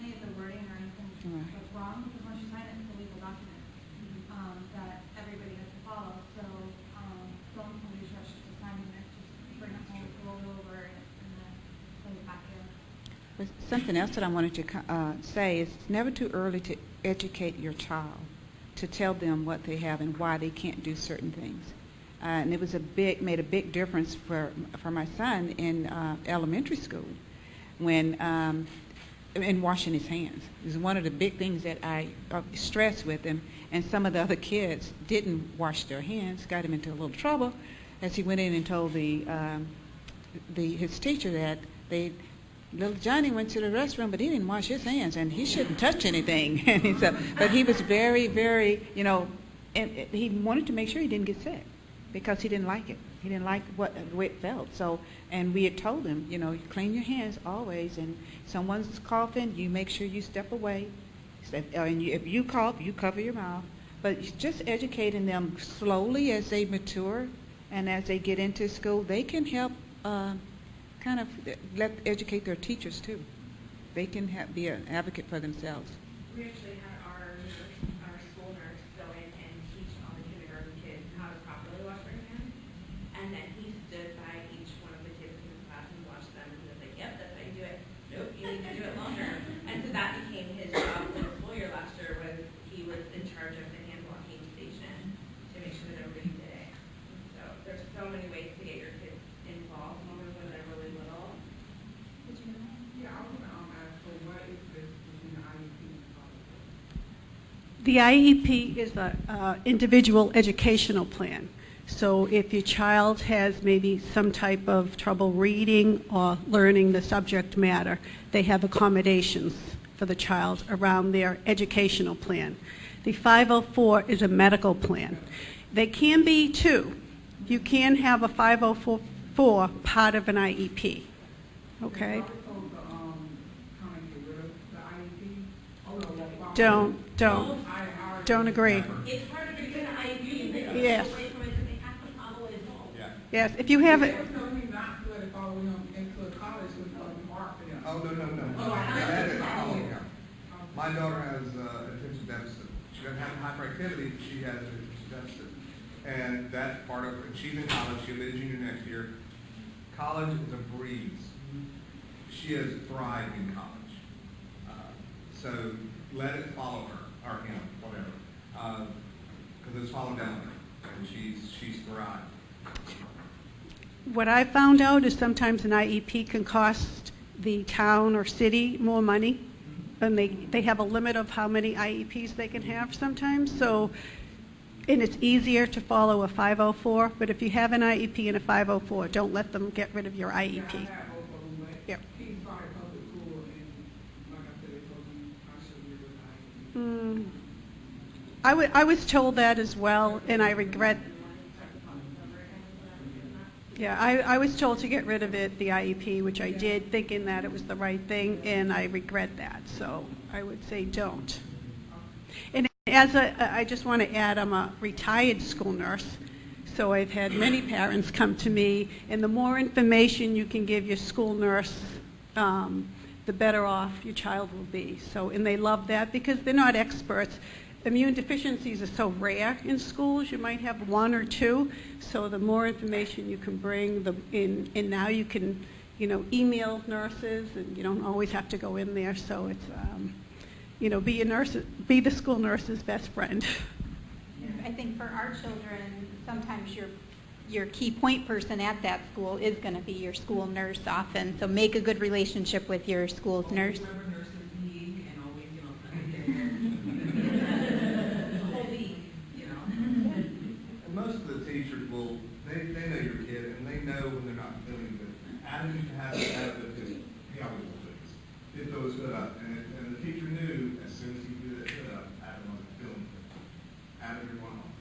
any of the wording or anything that's wrong, because once you sign it, it's a legal document that everybody has to follow. So don't be rushed to signing it. Just bring it home, go over it, and then send it back in. Something else that I wanted to say is it's never too early to educate your child, to tell them what they have and why they can't do certain things. And it was made a big difference for my son in elementary school when in washing his hands. It was one of the big things that I stressed with him, and some of the other kids didn't wash their hands, got him into a little trouble as he went in and told his teacher that little Johnny went to the restroom, but he didn't wash his hands, and he shouldn't touch anything. And so, but he was very, very, and he wanted to make sure he didn't get sick because he didn't like it. He didn't like the way it felt. So, and we had told him, clean your hands always, and someone's coughing, you make sure you step away. And if you cough, you cover your mouth. But just educating them slowly as they mature and as they get into school, they can help kind of educate their teachers too. They can be an advocate for themselves. We actually had our school nurse go in and teach all the kindergarten kids how to properly wash their hands. And then he stood by each one of the kids in the class and watched them. And he was like, yep, that's how you do it. Nope, you need to do it longer. And so that became his job as a lawyer last year when he was in charge of the hand washing station to make sure that everybody did it. So there's so many ways to get your kids involved when they're really little. Yeah, I was going to ask, so what is this between the IEP and the The IEP is an individual educational plan. So if your child has maybe some type of trouble reading or learning the subject matter, they have accommodations for the child around their educational plan. The 504 is a medical plan. They can be two. You can have a 504 part of an IEP. Okay? Don't agree. It's harder to get an IEP and they don't Yes. away from it, they have to follow it home. Yes, if you have it. Oh, no. My daughter has attention deficit. She doesn't have hyperactivity, she has attention deficit. And that's part of it. She's in college, she'll be a junior next year. College is a breeze. She has thrived in college. So let it follow her, or whatever. Because it's followed down her, and she's thrived. What I found out is sometimes an IEP can cost the town or city more money, and they have a limit of how many IEPs they can have sometimes. So, and it's easier to follow a 504, but if you have an IEP and a 504, don't let them get rid of your IEP. Yep. I was told that as well, and I regret. Yeah, I was told to get rid of it, the IEP, which I did, thinking that it was the right thing, and I regret that. So I would say don't. And I just want to add, I'm a retired school nurse, so I've had many parents come to me, and the more information you can give your school nurse, the better off your child will be. So, and they love that because they're not experts. Immune deficiencies are so rare in schools. You might have one or two. So the more information you can bring, and now you can, email nurses, and you don't always have to go in there. So it's, be the school nurse's best friend. I think for our children, sometimes your key point person at that school is going to be your school nurse often. So make a good relationship with your school's nurse. Remember nurses league and always, And most of the teachers they know your kid, and they know when they're not feeling good. Adam used to have an attitude because he always was with us. He'd throw his foot up, and the teacher knew as soon as he threw that foot up, Adam wasn't feeling good. Adam, you're going home.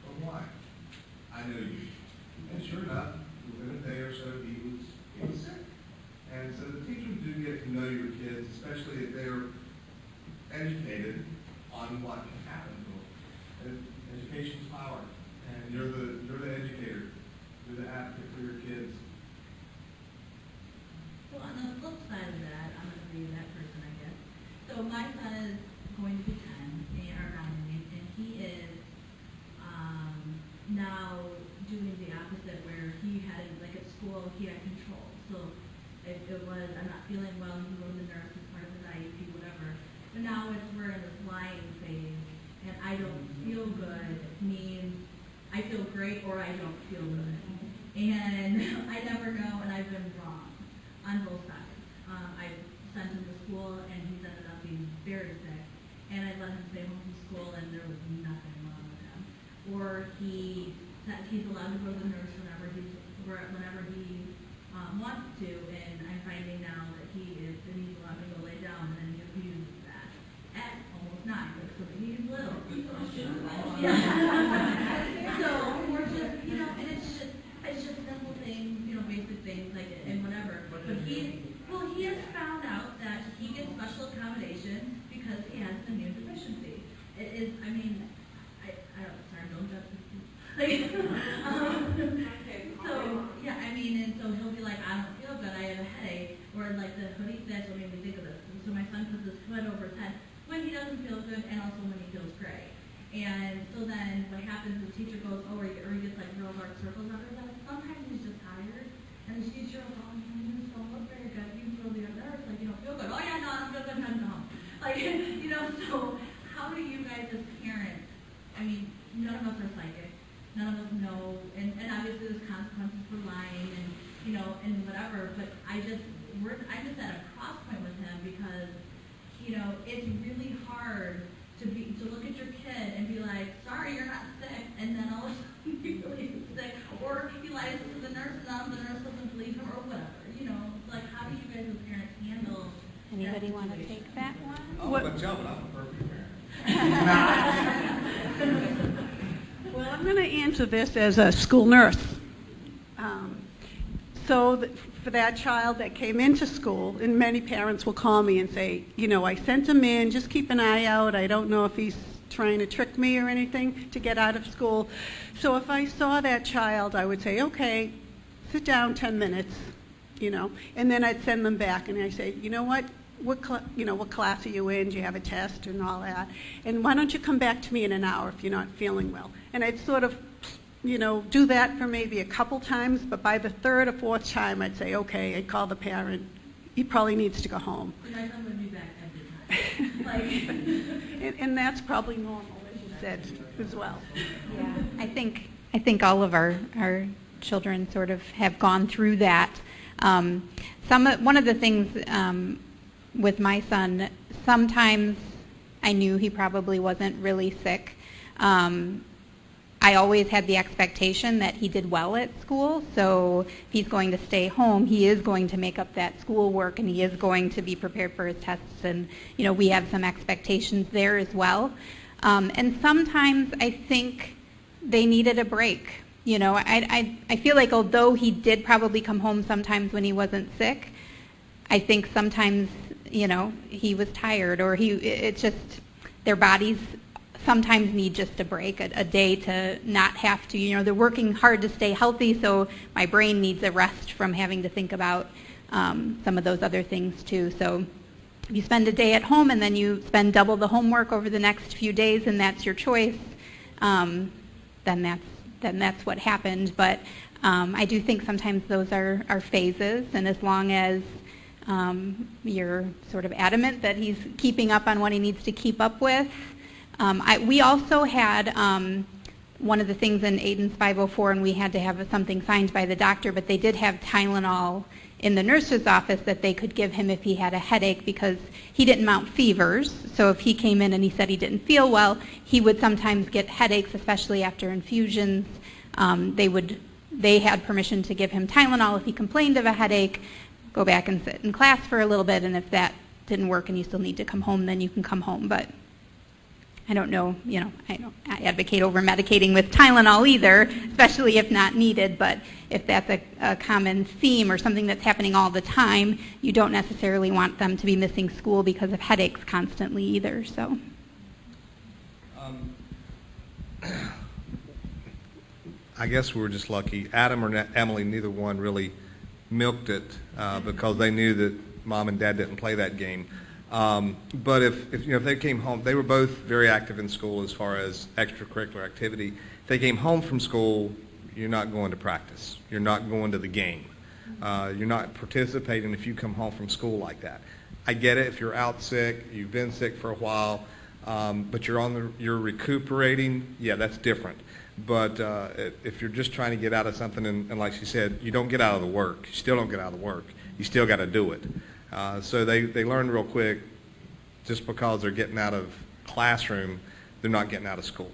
But why? I know you. And sure enough, within a day or so, he was sick. And so the teachers do get to know your kids, especially if they're educated on what can happen to them. Education's power, and you're the educator. You're the advocate for your kids. Well, on the flip side of that, I'm going to be that person, I guess. So my son is going to be 10, and he is now doing the opposite, where he had, like at school, he had control. So if it was, I'm not feeling well, he can go to the nurse as part of his IEP, whatever. But now we're in this lying phase, and I don't feel good means I feel great or I don't feel good. And I never know, and I've been wrong on both sides. I sent him to school, and he's ended up being very sick. And I let him stay home from school, and there was nothing wrong with him. Or he's allowed to go to the nurse whenever he wants to, and I'm finding now that he's allowed to go lay down, and he abuses that at almost 9, so he's little. Yeah. So we're just, and it's just simple things, basic things like it and whatever. But he has found out that he gets special accommodation because he has an immune deficiency. It is, I don't judge this. So yeah, and so he'll be like, I don't feel good, I have a headache, or like the hoodie this will make me think of this. So my son puts his hood over his head when he doesn't feel good, and also when he feels great. And so then what happens is the teacher goes, or he gets like real dark circles under his eyes. Sometimes he's just tired, and the teacher will go, you just don't look very good. You feel the other, it's like, you don't feel good. Oh yeah, no, I don't feel good, time to go home. Like, so how do you guys as parents, none of us are psychic. None of us know, and obviously there's consequences for lying and whatever, but I'm just at a cross point with him because, it's really hard to look at your kid and be like, sorry, you're not sick, and then all of a sudden you really sick, or he lies to the nurse and the nurse doesn't believe him, or whatever, it's like, how do you guys as parents handle? Anybody want to take that one? I'm a but I'm a perfect parent. Well, I'm going to answer this as a school nurse. For that child that came into school, and many parents will call me and say, I sent him in, just keep an eye out. I don't know if he's trying to trick me or anything to get out of school. So if I saw that child, I would say, okay, sit down 10 minutes, and then I'd send them back, and I say, you know what? What class are you in? Do you have a test and all that? And why don't you come back to me in an hour if you're not feeling well? And I'd sort of, do that for maybe a couple times, but by the third or fourth time, I'd say, okay, I'd call the parent. He probably needs to go home. And my son would be back every time. And that's probably normal, as you said, as well. Yeah, I think all of our children sort of have gone through that. One of the things with my son, sometimes I knew he probably wasn't really sick. I always had the expectation that he did well at school, so if he's going to stay home, he is going to make up that schoolwork, and he is going to be prepared for his tests, and we have some expectations there as well. And sometimes I think they needed a break. You know, I feel like although he did probably come home sometimes when he wasn't sick, I think sometimes, you know, he was tired, or it's just their bodies sometimes need just a break, a day to not have to, you know, they're working hard to stay healthy, so my brain needs a rest from having to think about some of those other things too. So if you spend a day at home and then you spend double the homework over the next few days and that's your choice, then that's what happened. But I do think sometimes those are phases, and as long as you're sort of adamant that he's keeping up on what he needs to keep up with. We also had one of the things in Aiden's 504, and we had to have something signed by the doctor, but they did have Tylenol in the nurse's office that they could give him if he had a headache, because he didn't mount fevers. So if he came in and he said he didn't feel well, he would sometimes get headaches, especially after infusions. They had permission to give him Tylenol if he complained of a headache, go back and sit in class for a little bit, and if that didn't work and you still need to come home, then you can come home. But I don't know, you know, I don't advocate over medicating with Tylenol either, especially if not needed, but if that's a common theme or something that's happening all the time, you don't necessarily want them to be missing school because of headaches constantly either. So. I guess we were just lucky. Adam or Emily, neither one really milked it because they knew that mom and dad didn't play that game. But if they came home, they were both very active in school as far as extracurricular activity. If they came home from school, you're not going to practice. You're not going to the game. You're not participating if you come home from school like that. I get it if you're out sick, you've been sick for a while, but you're recuperating. Yeah, that's different. But if you're just trying to get out of something, and like she said, you don't get out of the work. You still don't get out of the work. You still got to do it. So they learn real quick, just because they're getting out of classroom, they're not getting out of school.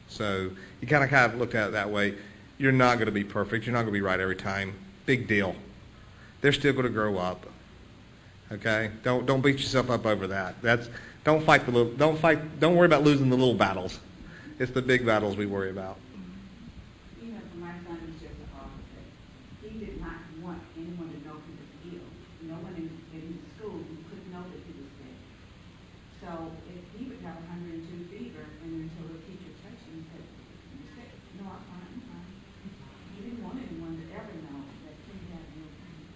So you kind of looked at it that way. You're not going to be perfect. You're not going to be right every time. Big deal. They're still going to grow up. Okay? Don't beat yourself up over that. Don't worry about losing the little battles. It's the big battles we worry about. You know, for my son, it's just the opposite. He did not want anyone to know he was ill. No one in school could know that he was sick. So if he would have 102 fever, and until the teacher touched him and said, "You sick?" "No, I'm fine, I'm fine." He didn't want anyone to ever know that he had ill pain.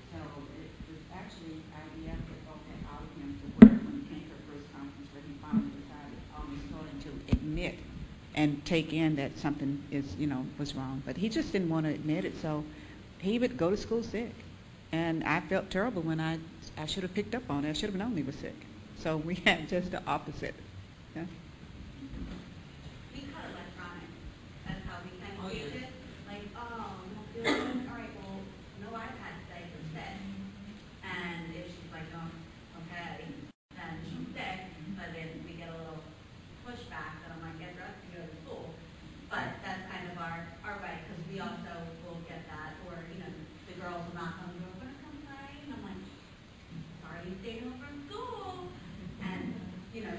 So it was actually IVF that brought that out of him to where when he came to the first conference where he finally decided starting to admit and take in that something was wrong. But he just didn't want to admit it, so he would go to school sick. And I felt terrible when I should have picked up on it. I should have known he was sick. So we had just the opposite. Yeah. We cut electronic. That's how we kind of use it. Like, oh, not feeling all right, well, no iPad today for sick. And if she's like, oh, okay, then she's sick, but then we get a little pushback that I'm like, get dressed to go to school. But that's kind of our way, because we also will get that, or, the girls will not come, we're going to come play, and I'm like, sorry, you stayed home from school. And,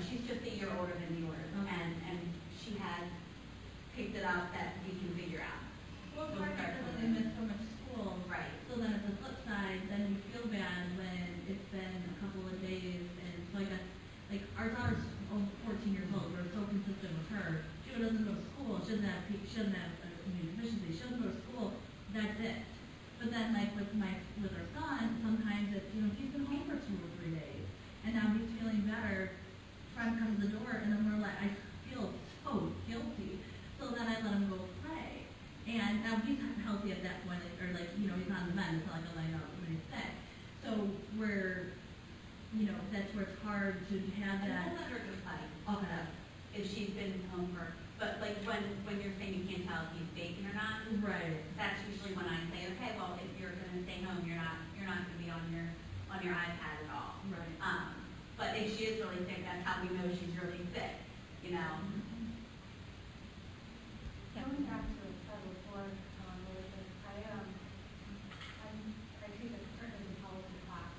she's just a year older than you were, and she has picked it up that we can figure out. Well, it's hard because they miss so much school. Right. So then at the flip side, then you feel bad when it's been a couple of days, and so I guess, like, our daughter's 14 years old. We're so consistent with her. She doesn't go to school. She doesn't have deficiency. She doesn't go to school. That's it. But then, like, with our son, sometimes it's, he's been home for 2 or 3 days, and now he's feeling better. Friend comes to the door, and then we're like, I feel so guilty. So then I let him go play. And now he's healthy at that point, or like, he's not in the med. It's not like a line out when he's sick. So that's where it's hard to have that. And we'll let her complain. Okay. If she's been home but like when you're saying you can't tell if he's baking or not. Right. That's usually when I say, okay, well, if you're going to stay home, you're not going to be on your iPad at all. Right. But if she is really sick, that's how we know she's really sick. Going back to Title IV, really quick, I take a currently policy class,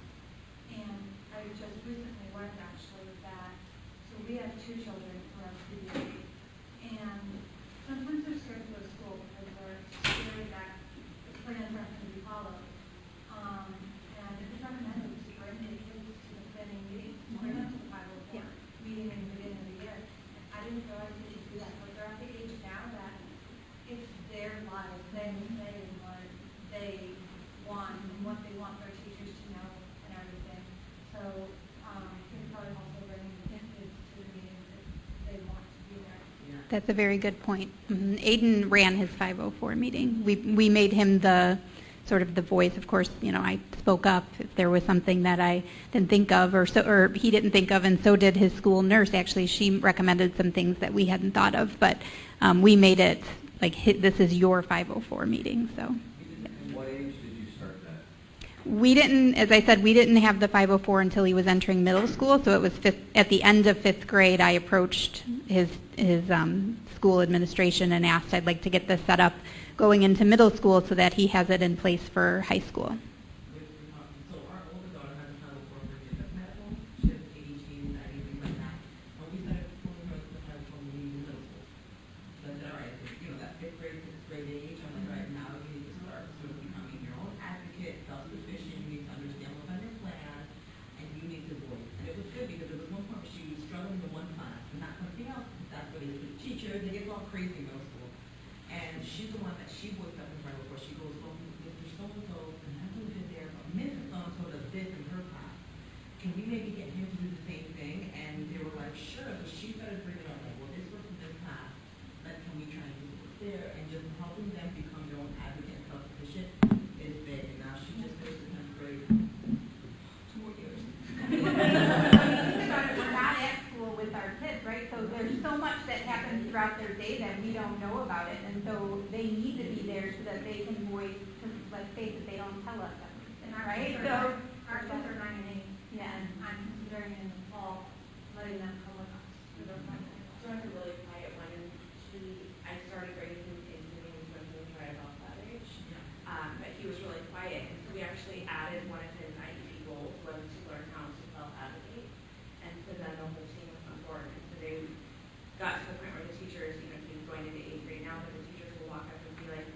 and I just recently learned actually that, so we have 2 children who are CBA, and sometimes they're scared to go to school because really feel like we need to do that. Like they're at the age now that it's their lives. They will say what they want and what they want their teachers to know and everything. So you can probably also bring the kids to the meetings if they want to be there. That's a very good point. Aiden ran his 504 meeting. We made him the sort of the voice. Of course, I spoke up if there was something that I didn't think of, or he didn't think of, and so did his school nurse. Actually, she recommended some things that we hadn't thought of, but we made it like this is your 504 meeting. So. What age did you start that? We didn't, as I said, we didn't have the 504 until he was entering middle school. So it was at the end of 5th grade. I approached his school administration and asked, I'd like to get this set up going into middle school so that he has it in place for high school. So our older daughter has a 504 meeting at medical. She has ADHD, diabetes, like that. But we started pulling her to 504 meetings in middle school. So I said, all right, that 5th grade, 6th grade age, I'm like, all right, now you need to start sort of becoming your own advocate, self-sufficient. You need to understand what's on your plan, and you need to voice. And it was good because there was one point where she was struggling in one class and not something else. That's what it is with teachers. They get all crazy in middle school. And she's the one that she voiced up in front of her. She goes, well, Mr. So-and-so, and I don't know there, but Mrs. So-and-so does this in her class. Can we maybe get him to do the same thing? And they were like, sure. So she started bringing up, like, well, this works in this class. Can we try and do it there? And just helping them become their own advocate and self-sufficient is big. And now she just goes to 10th grade. 2 more years. We're not at school with our kids, right? So there's so much that happens throughout their day that we don't know about it, and so they need to be there so that they can voice. Because let's face it, they don't tell us everything, right? So Our kids are 9 and 8. yeah, And I'm considering in the fall letting them come with us for their fun. So I had a really quiet one, and I started bringing him into meetings when he was right about that age. But he was really quiet, and so we actually added one of his IEP goals was to learn how to self-advocate. And so then the whole team was on board, and so they got to the point where the teachers, he's going into 8th grade now, but the teachers will walk up and be like,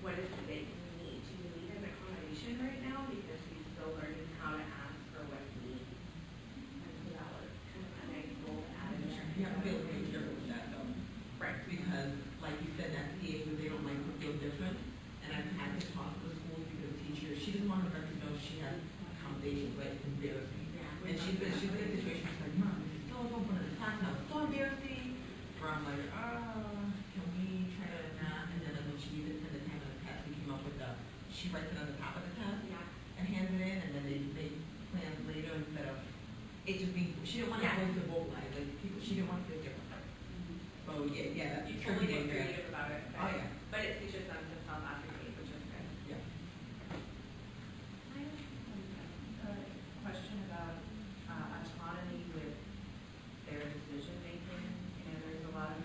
what is it that you need? Do you need an accommodation right now? Because he's still learning how to ask for what he needs. And so that was kind of a nice goal to add in there. You have to be able to be careful with that, though. Right. Because, like you said, that's the age where they don't like to feel different. And I've had to talk to the schools because teachers, she doesn't want her to know she has accommodations, but it's embarrassing. And she's been in situations like, Mom, this is so open in the class now, it's so embarrassing. Where I'm like, can we try to not? And then when she needed to send the time on the test, we came up with she writes it on the top of the test and hands it in, and then they make plans later instead of it just being, she didn't want to go to vocalize, like people, she didn't want to feel different. So yeah, that's You tricky totally get one there. creative about it. Oh yeah. But it teaches them to self-advocate, which is good. Yeah. I have a question about autonomy with their decision making. There's a lot of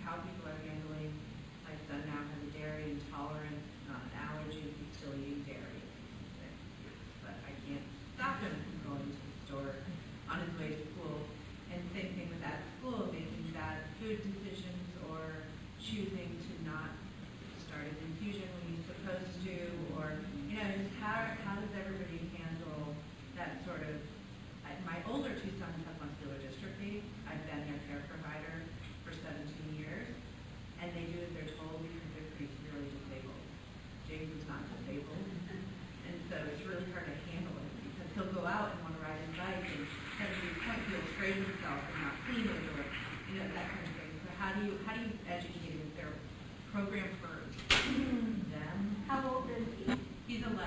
how people are handling. My son now has a dairy intolerance, not an allergy. He still eats dairy, but I can't stop him from going to the store on his way to school. And same thing with at school, making bad food decisions or choosing to not start an infusion when he's supposed to, or just how does everybody handle that sort of? My older 2 sons have muscular dystrophy. I've been their care provider for 17 years, and they do as they're told because they're pretty severely disabled. James is not disabled, and so it's really hard to handle it because he'll go out and want to ride his bike, and at a point he'll sprain himself and not clean it, or that kind of thing. So how do you educate him? Is there a program for them? how old is he? He's 11.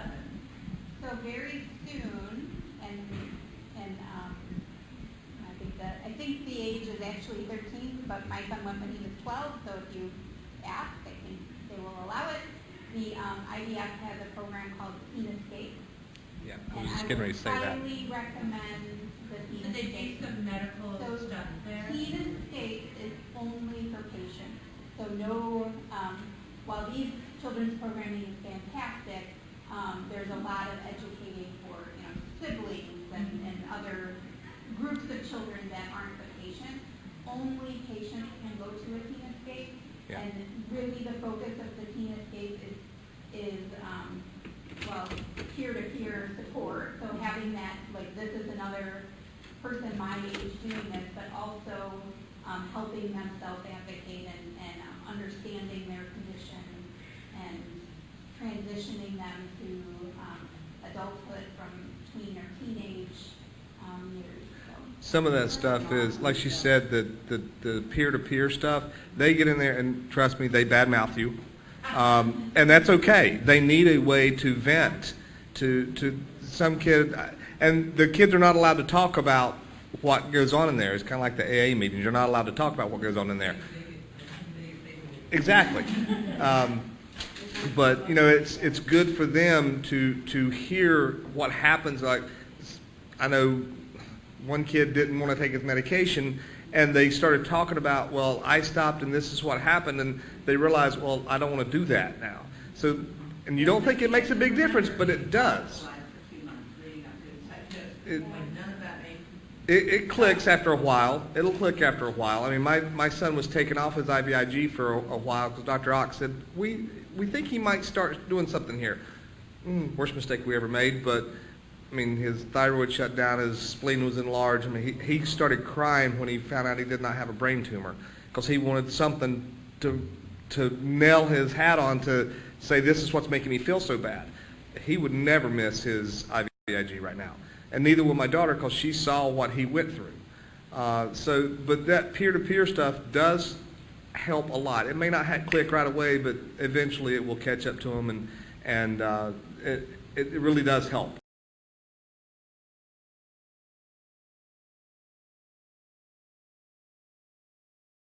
So very soon, and I think the age is actually 13, but my son went when he was 12. So if you ask, I think they will allow it. The IDF has a program called Teen Escape. Yeah, I was just getting ready to say that. I highly recommend the Teen So they do Escape. some medical stuff there? Teen Escape is only for patients. So no, while these children's programming is fantastic, there's a lot of educating for siblings and other groups of children that aren't the patient. Only patients can go to a Teen Escape, and really the focus of the Teen Escape is peer-to-peer support. So having that, like, this is another person my age doing this, but also helping them self-advocate and understanding their condition and transitioning them to adulthood from between their teenage years. So. Some of that stuff is, like she said, the peer-to-peer stuff, they get in there and, trust me, they badmouth you. And that's okay. They need a way to vent to some kid. And the kids are not allowed to talk about what goes on in there. It's kind of like the AA meetings. You're not allowed to talk about what goes on in there. Exactly. But, you know, it's good for them to hear what happens. Like, I know one kid didn't want to take his medication, and they started talking about, well, I stopped and this is what happened, and they realized, well, I don't want to do that now. So, and you don't think it makes a big difference, but it does. It clicks after a while. It'll click after a while. I mean, my son was taken off his IVIG for a while because Dr. Ock said, we think he might start doing something here. Worst mistake we ever made, but I mean, his thyroid shut down, his spleen was enlarged. I mean, he started crying when he found out he did not have a brain tumor because he wanted something to nail his hat on to say, this is what's making me feel so bad. He would never miss his IVIG right now. And neither will my daughter because she saw what he went through. But that peer-to-peer stuff does help a lot. It may not click right away, but eventually it will catch up to him, and it really does help.